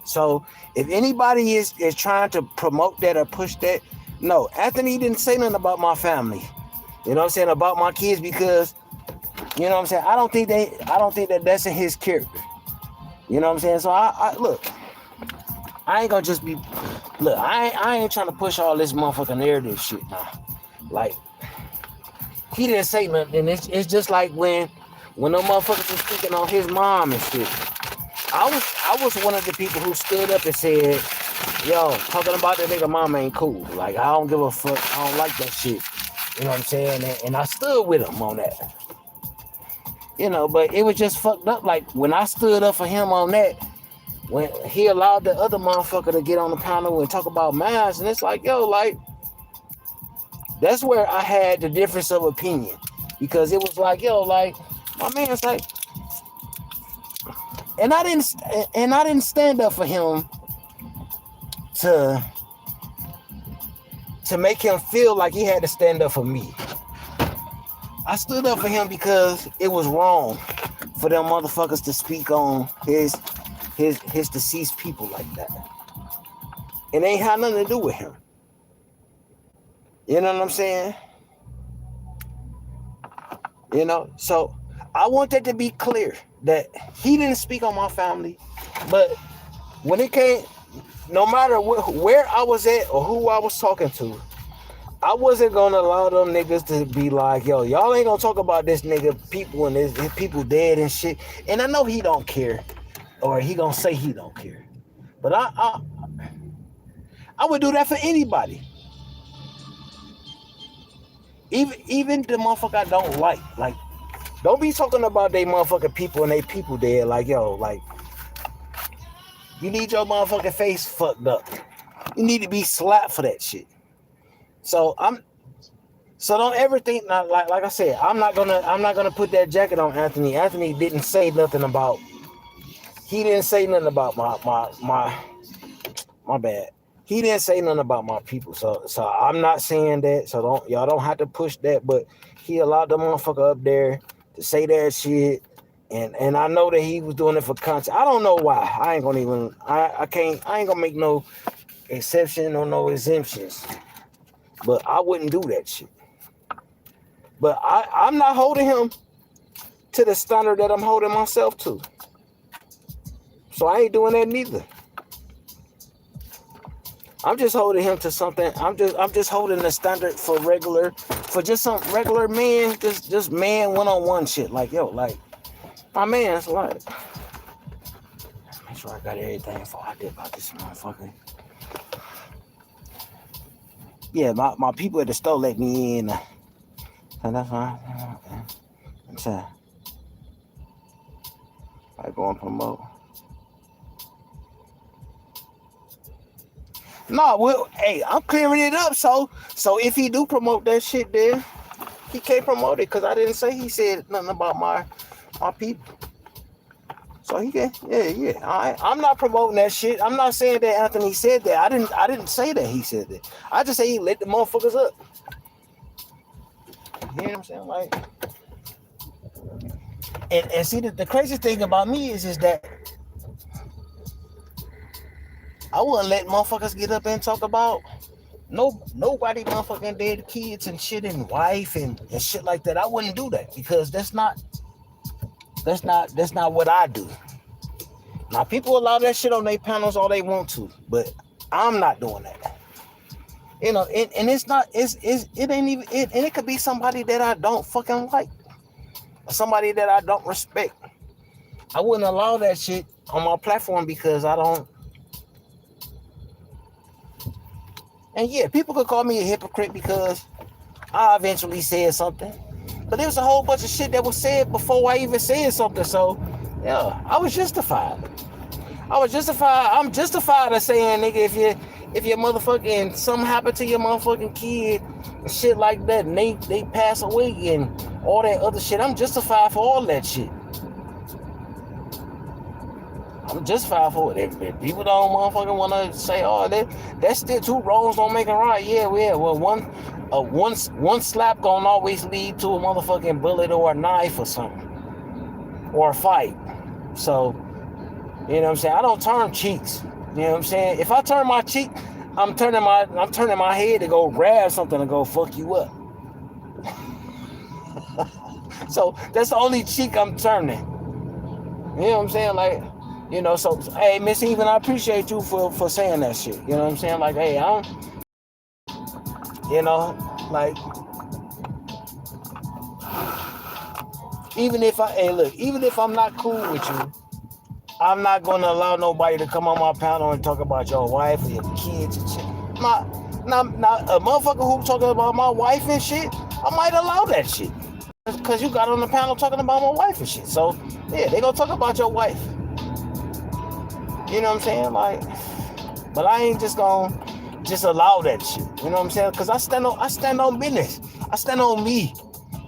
So if anybody is trying to promote that or push that, no, Anthony didn't say nothing about my family. You know what I'm saying, about my kids, because you know what I'm saying, I don't think that that's in his character. You know what I'm saying? So I look, I ain't gonna just be look, I ain't trying to push all this motherfucking narrative shit now. Like, he didn't say nothing. It's just like when them motherfuckers was speaking on his mom and shit. I was one of the people who stood up and said, yo, talking about that nigga mama ain't cool. Like, I don't give a fuck. I don't like that shit. You know what I'm saying? And I stood with him on that. You know, but it was just fucked up. Like, when I stood up for him on that, when he allowed the other motherfucker to get on the panel and talk about mass, and it's like, yo, like, that's where I had the difference of opinion. Because it was like, yo, like, my man's like, and I didn't stand up for him to make him feel like he had to stand up for me. I stood up for him because it was wrong for them motherfuckers to speak on his deceased people like that. It ain't had nothing to do with him. You know what I'm saying? You know, so I want that to be clear, that he didn't speak on my family, but when it came, no matter where I was at or who I was talking to, I wasn't gonna allow them niggas to be like, yo, y'all ain't gonna talk about this nigga people and his people dead and shit. And I know he don't care, or he gonna say he don't care, but I would do that for anybody, even the motherfucker I don't like. Like, don't be talking about they motherfucking people and they people dead. Like, yo, like, you need your motherfucking face fucked up. You need to be slapped for that shit. So don't ever think, like I said, I'm not gonna put that jacket on Anthony. Anthony didn't say nothing about my bad. He didn't say nothing about my people. So I'm not saying that. So y'all don't have to push that. But he allowed the motherfucker up there to say that shit. And I know that he was doing it for content. I don't know why. I ain't gonna make no exception or no exemptions. But I wouldn't do that shit. But I'm not holding him to the standard that I'm holding myself to. So I ain't doing that neither. I'm just holding him to something. I'm just holding the standard for just some regular man, just man one-on-one shit. Like, yo, like, my man's like, make sure I got everything before I did about this motherfucker. Yeah, my people at the store let me in. And that's fine. What's that? I go and promote. No, well, hey, I'm clearing it up. So if he do promote that shit, then he can't promote it, because I didn't say he said nothing about my people. So So he can, yeah. I'm not promoting that shit. I'm not saying that Anthony said that. I didn't say that he said that. I just say he lit the motherfuckers up. You know what I'm saying? Like, and see the crazy thing about me is that I wouldn't let motherfuckers get up and talk about nobody motherfucking dead kids and shit and wife and shit like that. I wouldn't do that because that's not what I do. Now people allow that shit on their panels all they want to, but I'm not doing that. You know, and it's not it ain't even it, and it could be somebody that I don't fucking like, somebody that I don't respect. I wouldn't allow that shit on my platform because I don't. And yeah, people could call me a hypocrite because I eventually said something. But there was a whole bunch of shit that was said before I even said something. So, yeah, I was justified. I'm justified of saying, nigga, if your motherfucking something happened to your motherfucking kid and shit like that, and they pass away and all that other shit, I'm justified for all that shit. I'm justified for it. If people don't motherfucking want to say, oh, that's still two wrongs don't make it right. Yeah, well, one slap gonna always lead to a motherfucking bullet or a knife or something, or a fight. So, you know what I'm saying? I don't turn cheeks. You know what I'm saying? If I turn my cheek, I'm turning my head to go grab something and go fuck you up. So that's the only cheek I'm turning. You know what I'm saying? Like, you know, so hey, Miss Even, I appreciate you for saying that shit. You know what I'm saying? Like, hey, you know, like, even if I'm not cool with you, I'm not gonna allow nobody to come on my panel and talk about your wife or your kids and shit. Not a motherfucker who talking about my wife and shit, I might allow that shit. Cause you got on the panel talking about my wife and shit. So yeah, they gonna talk about your wife. You know what I'm saying? Like, but I ain't just gonna allow that shit. You know what I'm saying? Cause I stand on business. I stand on me.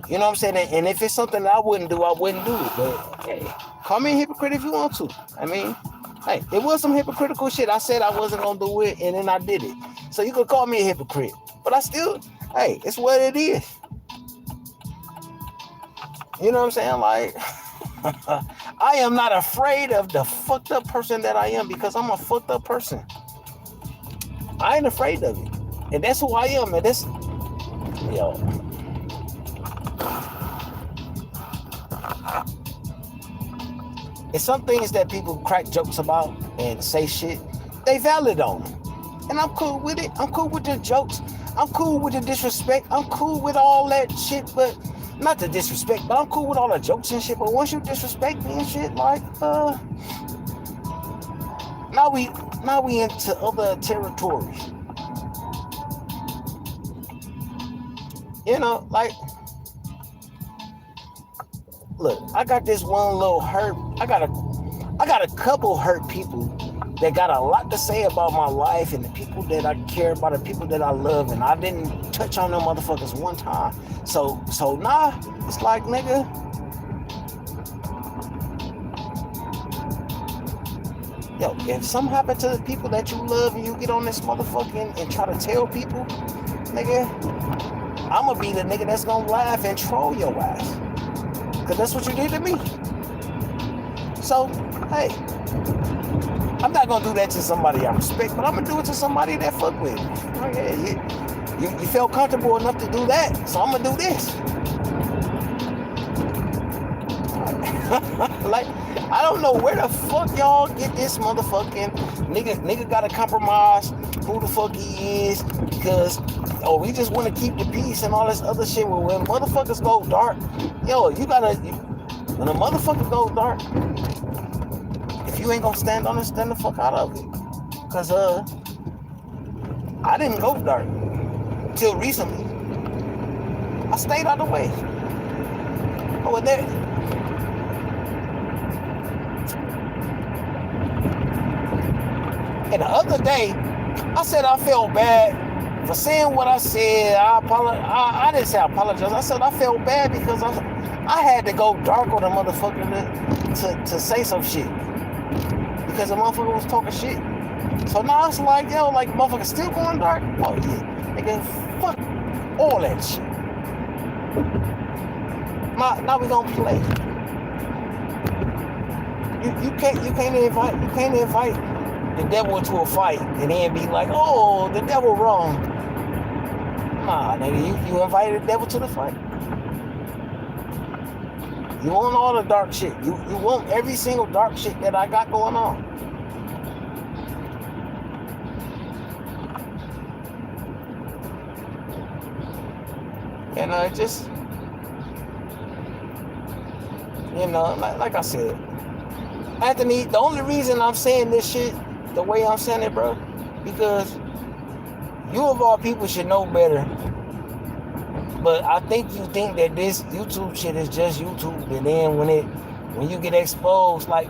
You know what I'm saying? And if it's something that I wouldn't do, I wouldn't do it. But hey, call me a hypocrite if you want to. I mean, hey, it was some hypocritical shit. I said I wasn't gonna do it, and then I did it. So you could call me a hypocrite. But I still, hey, it's what it is. You know what I'm saying? Like, I am not afraid of the fucked up person that I am because I'm a fucked up person. I ain't afraid of it. And that's who I am. And that's, yo. It's some things that people crack jokes about and say shit, they valid on them. And I'm cool with it. I'm cool with the jokes. I'm cool with the disrespect. I'm cool with all that shit, but not the disrespect, but I'm cool with all the jokes and shit. But once you disrespect me and shit, like, now we into other territories. You know, like, look, I got this one little hurt. I got a couple hurt people that got a lot to say about my life and the people that I care about, the people that I love, and I didn't touch on them motherfuckers one time. So nah, it's like, nigga, yo, if something happened to the people that you love and you get on this motherfucking and try to tell people, nigga, I'ma be the nigga that's gonna laugh and troll your ass. Cause that's what you did to me. So, hey, I'm not gonna do that to somebody I respect, but I'm gonna do it to somebody that fuck with me. Oh, yeah, you felt comfortable enough to do that, so I'm gonna do this. Like, I don't know where the fuck y'all get this motherfucking nigga gotta compromise who the fuck he is because we just want to keep the peace and all this other shit. Well, when motherfuckers go dark, yo, when a motherfucker go dark, if you ain't gonna stand on it, stand the fuck out of it. Cause I didn't go dark till recently. I stayed out of the way. Oh, and there. And the other day, I said I felt bad for saying what I said. I didn't say I apologize. I said I felt bad because I had to go dark on the motherfucker to say some shit. Because the motherfucker was talking shit. So now it's like, yo, like, motherfucker still going dark? Oh, yeah. Nigga, fuck all that shit. Now we gonna play. You can't invite the devil into a fight and then be like, oh, the devil wrong. Nah, nigga, you invited the devil to the fight. You want all the dark shit. You want every single dark shit that I got going on. And just, you know, like I said, Anthony, the only reason I'm saying this shit the way I'm saying it, bro, because you of all people should know better. But I think you think that this YouTube shit is just YouTube, and then when you get exposed, like,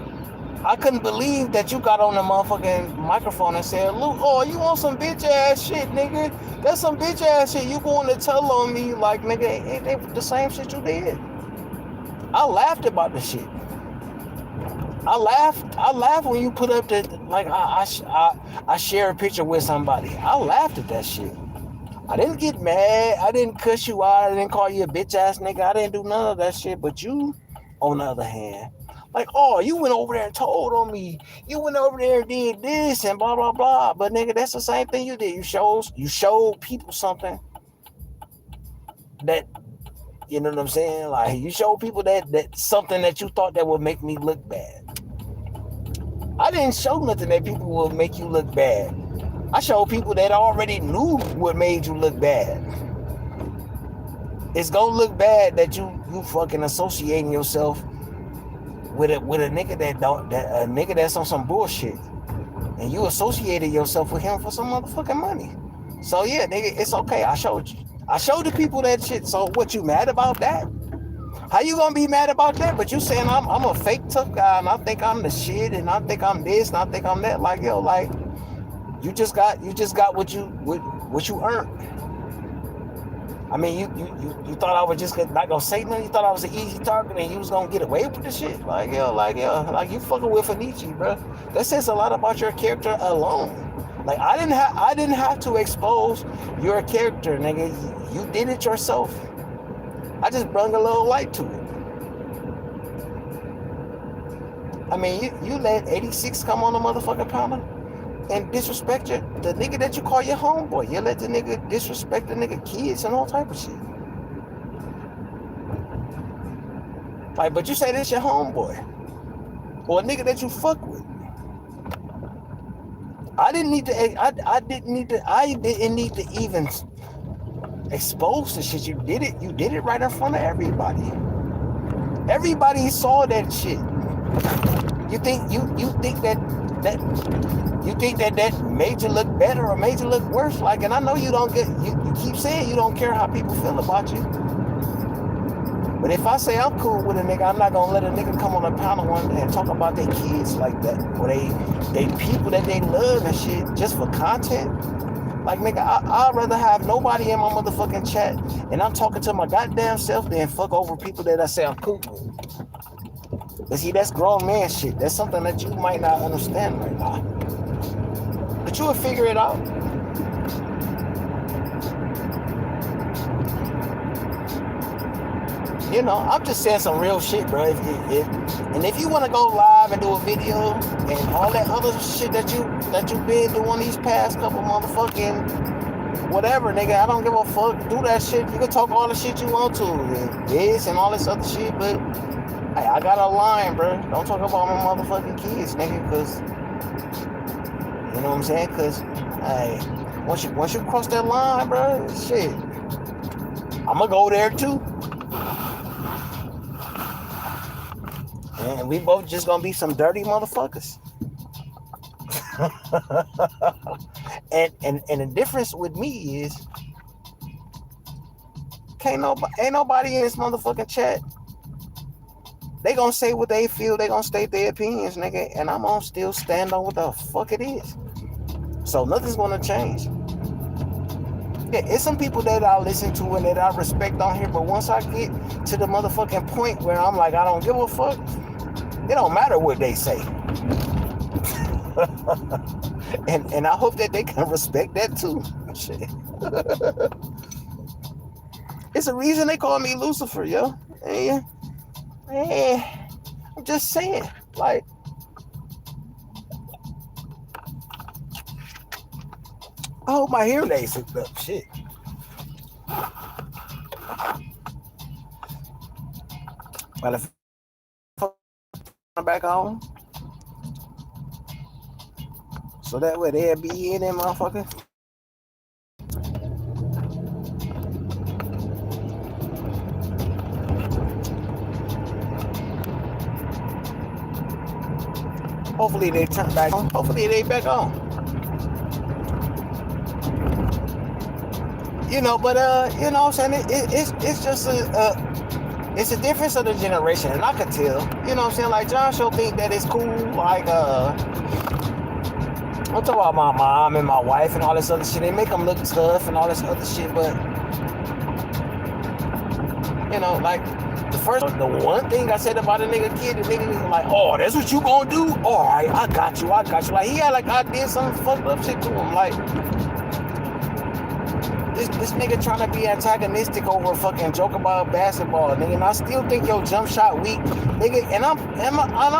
I couldn't believe that you got on the motherfucking microphone and said, Luke, oh, you want some bitch ass shit, nigga? That's some bitch ass shit you going to tell on me, like, nigga, ain't the same shit you did. I laughed about the shit. I laughed when you put up the, like, I share a picture with somebody. I laughed at that shit. I didn't get mad. I didn't cuss you out. I didn't call you a bitch ass nigga. I didn't do none of that shit. But you, on the other hand, like, oh, you went over there and told on me. You went over there and did this and blah, blah, blah. But nigga, that's the same thing you did. You showed people something that, you know what I'm saying? Like, you showed people that something that you thought that would make me look bad. I didn't show nothing that people would make you look bad. I showed people that already knew what made you look bad. It's gonna look bad that you fucking associating yourself with a nigga a nigga that's on some bullshit, and you associated yourself with him for some motherfucking money. So yeah, nigga, it's okay. I showed you. I showed the people that shit. So what, you mad about that? How you gonna be mad about that? But you saying I'm a fake tough guy and I think I'm the shit and I think I'm this and I think I'm that. Like, yo, like, you just got what you earned. I mean, you thought I was just not gonna say nothing. You thought I was an easy target and you was gonna get away with the shit. Like you fucking with Fanichi, bro. That says a lot about your character alone. Like, I didn't have to expose your character, nigga. You did it yourself. I just brought a little light to it. I mean, you let 86 come on the motherfucking panel and disrespect the nigga that you call your homeboy. You let the nigga disrespect the nigga kids and all type of shit. Like, but you say this your homeboy or a nigga that you fuck with. I didn't need to even expose the shit. You did it right in front of everybody. Everybody saw that shit. You think that made you look better or made you look worse? Like, and I know you keep saying you don't care how people feel about you. But if I say I'm cool with a nigga, I'm not gonna let a nigga come on a panel one day and talk about their kids like that. Or they people that they love and shit just for content. Like, nigga, I'd rather have nobody in my motherfucking chat and I'm talking to my goddamn self than fuck over people that I say I'm cool with. But see, that's grown man shit. That's something that you might not understand right now. But you will figure it out. You know, I'm just saying some real shit, bro. If you want to go live and do a video and all that other shit that you been doing these past couple motherfucking whatever, nigga, I don't give a fuck. Do that shit. You can talk all the shit you want to, and this and all this other shit, but hey, I got a line, bro. Don't talk about my motherfucking kids, nigga, because you know what I'm saying? Because hey, once you cross that line, bro, shit, I'ma go there too. And we both just gonna be some dirty motherfuckers. and the difference with me is ain't nobody in this motherfucking chat. They gonna say what they feel, they gonna state their opinions, nigga, and I'm gonna still stand on what the fuck it is. So nothing's gonna change. it's some people that I listen to and that I respect on here, but once I get to the motherfucking point where I'm like, I don't give a fuck, it don't matter what they say. and I hope that they can respect that too. Shit. It's a reason they call me Lucifer, yo. Yeah. I'm just saying, like, I hope my hearing aids hooked up. Shit. Well, if I'm back on, so that way they'll be in there, motherfucker. Hopefully they turn back on. Hopefully they back on. You know, but you know what I'm saying? It's just it's a difference of the generation, and I could tell. You know what I'm saying? Like John Show think that it's cool. Like I'm talking about my mom and my wife and all this other shit. They make them look tough and all this other shit, but you know, like the one thing I said about a nigga kid, the nigga was like, oh, that's what you gonna do? All right, I got you. Like he had like I did some fucked up shit to him. Like this nigga trying to be antagonistic over a fucking joke about basketball, nigga. And I still think your jump shot weak, nigga. And I'm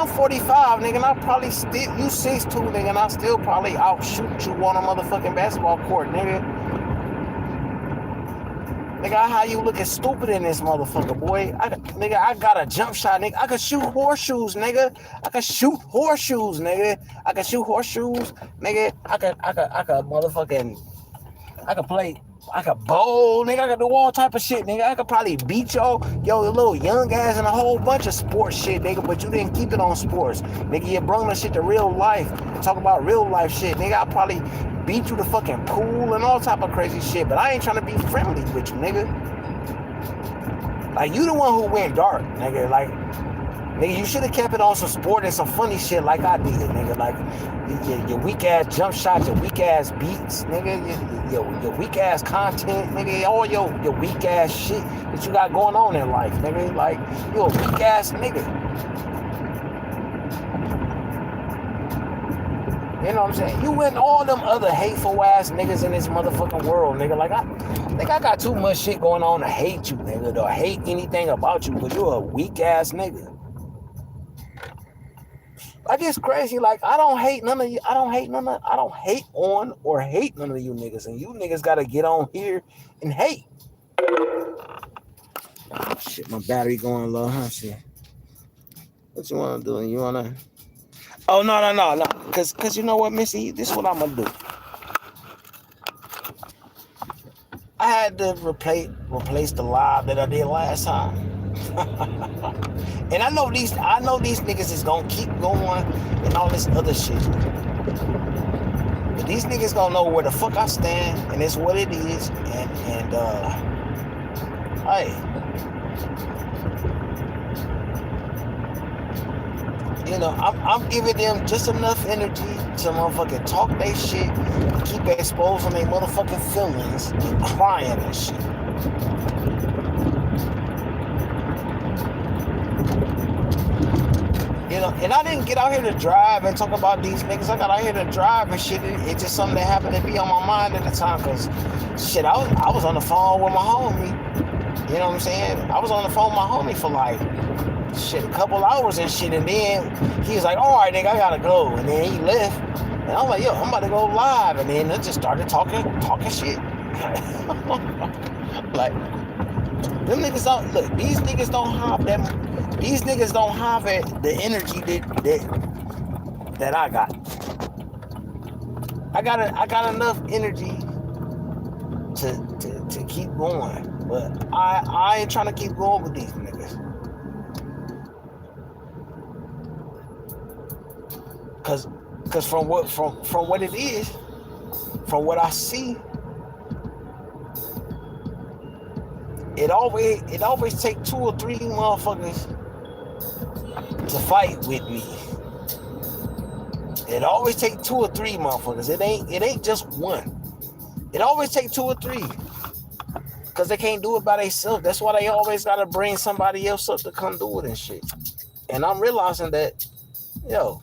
45, nigga. And I probably still you 6'2", nigga. And I still probably outshoot you on a motherfucking basketball court, nigga. Nigga, how you looking stupid in this motherfucker, boy? I got a jump shot, nigga. I can shoot horseshoes, nigga. I can shoot horseshoes, nigga. I can motherfucking, I can play, I can bowl, nigga. I can do all type of shit, nigga. I could probably beat your little young ass in a whole bunch of sports shit, nigga. But you didn't keep it on sports, nigga. You brought that shit to real life. Talk about real life shit, nigga. I probably beat you to fucking pool and all type of crazy shit, but I ain't trying to be friendly with you, nigga. Like, you the one who went dark, nigga. Like, nigga, you should have kept it on some sport and some funny shit like I did, nigga. Like, your weak ass jump shots, your weak ass beats, nigga. Your weak ass content, nigga. All your weak ass shit that you got going on in life, nigga. Like, you a weak ass nigga. You know what I'm saying? You and all them other hateful ass niggas in this motherfucking world, nigga. Like, I think I got too much shit going on to hate you, nigga, or hate anything about you, but you're a weak ass nigga. Like, it's crazy. Like, I don't hate on or hate none of you niggas, and you niggas gotta get on here and hate. Oh, shit, my battery going low, huh? Shit. What you wanna do? You wanna? Oh, no. Cause you know what, Missy? This is what I'm gonna do. I had to replace the live that I did last time. And I know these niggas is gonna keep going and all this other shit. But these niggas gonna know where the fuck I stand, and it's what it is. And hey. You know, I'm giving them just enough energy to motherfucking talk they shit, keep exposing their motherfucking feelings, and crying and shit. You know, and I didn't get out here to drive and talk about these niggas. I got out here to drive and shit. It's just something that happened to be on my mind at the time, cause shit, I was on the phone with my homie. You know what I'm saying? I was on the phone with my homie for like shit, a couple hours and shit, and then he was like, all right, nigga, I gotta go, and then he left, and I'm like, yo, I'm about to go live, and then I just started talking shit. Like, them niggas don't, look, these niggas don't have the energy that I got. I got enough energy to keep going, but I ain't trying to keep going with these niggas. Cause from what it is, from what I see, it always take 2 or 3 motherfuckers to fight with me. It always take 2 or 3 motherfuckers. It ain't just one. It always take 2 or 3. Because they can't do it by themselves. That's why they always got to bring somebody else up to come do it and shit. And I'm realizing that, yo,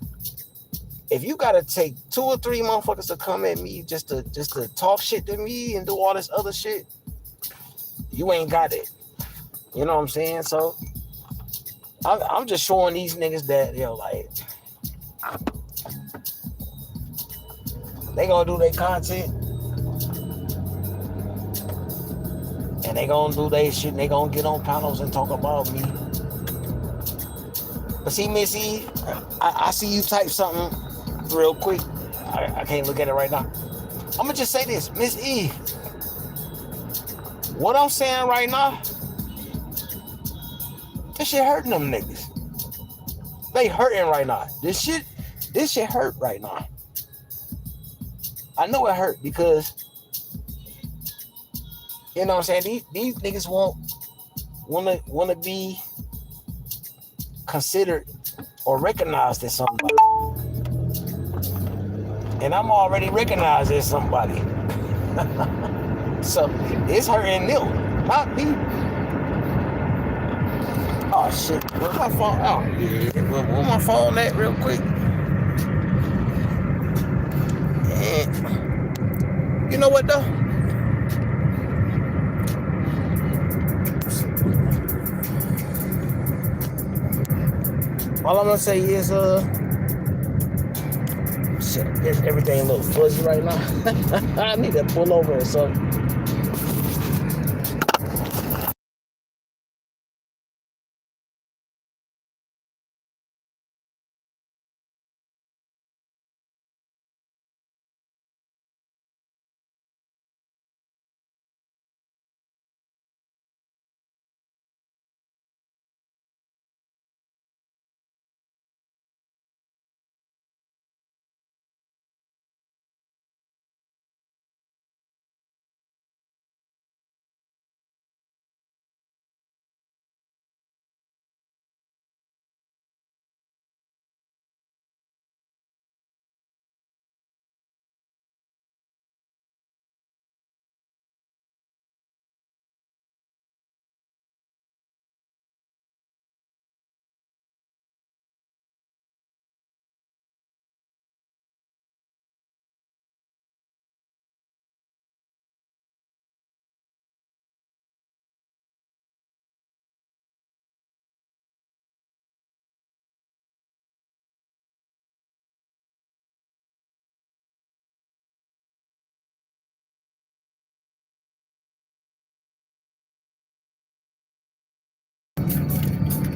if you got to take 2 or 3 motherfuckers to come at me just to talk shit to me and do all this other shit, you ain't got it. You know what I'm saying? So I'm just showing these niggas that, yo, like, they gonna do their content and they gonna do their shit and they gonna get on panels and talk about me. But see, Miss E, I see you type something real quick. I can't look at it right now. I'm gonna just say this, Miss E. What I'm saying right now, this shit hurting them niggas. They hurting right now. This shit hurt right now. I know it hurt because, you know what I'm saying, these niggas wanna be considered or recognized as somebody. And I'm already recognized as somebody. So it's hurting them, not me. Oh shit, where's my phone? Oh yeah, where's my phone at real quick? And you know what though? All I'm gonna say is shit, everything a little fuzzy right now. I need to pull over or something.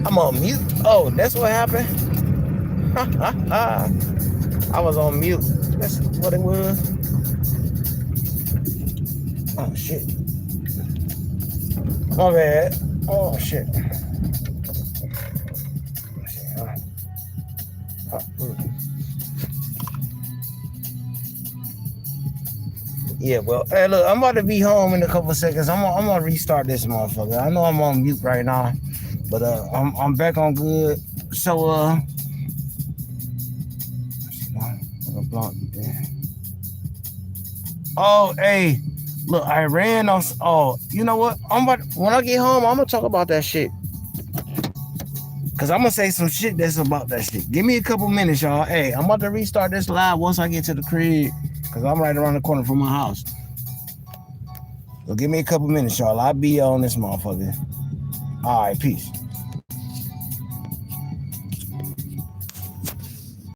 I'm on mute. Oh, that's what happened. I was on mute. That's what it was. Oh shit. My bad. Oh shit. Yeah, well, hey, look, I'm about to be home in a couple of seconds. I'm gonna restart this motherfucker. I know I'm on mute right now, but I'm back on good. So oh, hey, look, I ran on. Oh, you know what? When I get home, I'm gonna talk about that shit. Cause I'm gonna say some shit that's about that shit. Give me a couple minutes, y'all. Hey, I'm about to restart this live once I get to the crib. Cause I'm right around the corner from my house. So give me a couple minutes, y'all. I'll be on this motherfucker. All right, peace.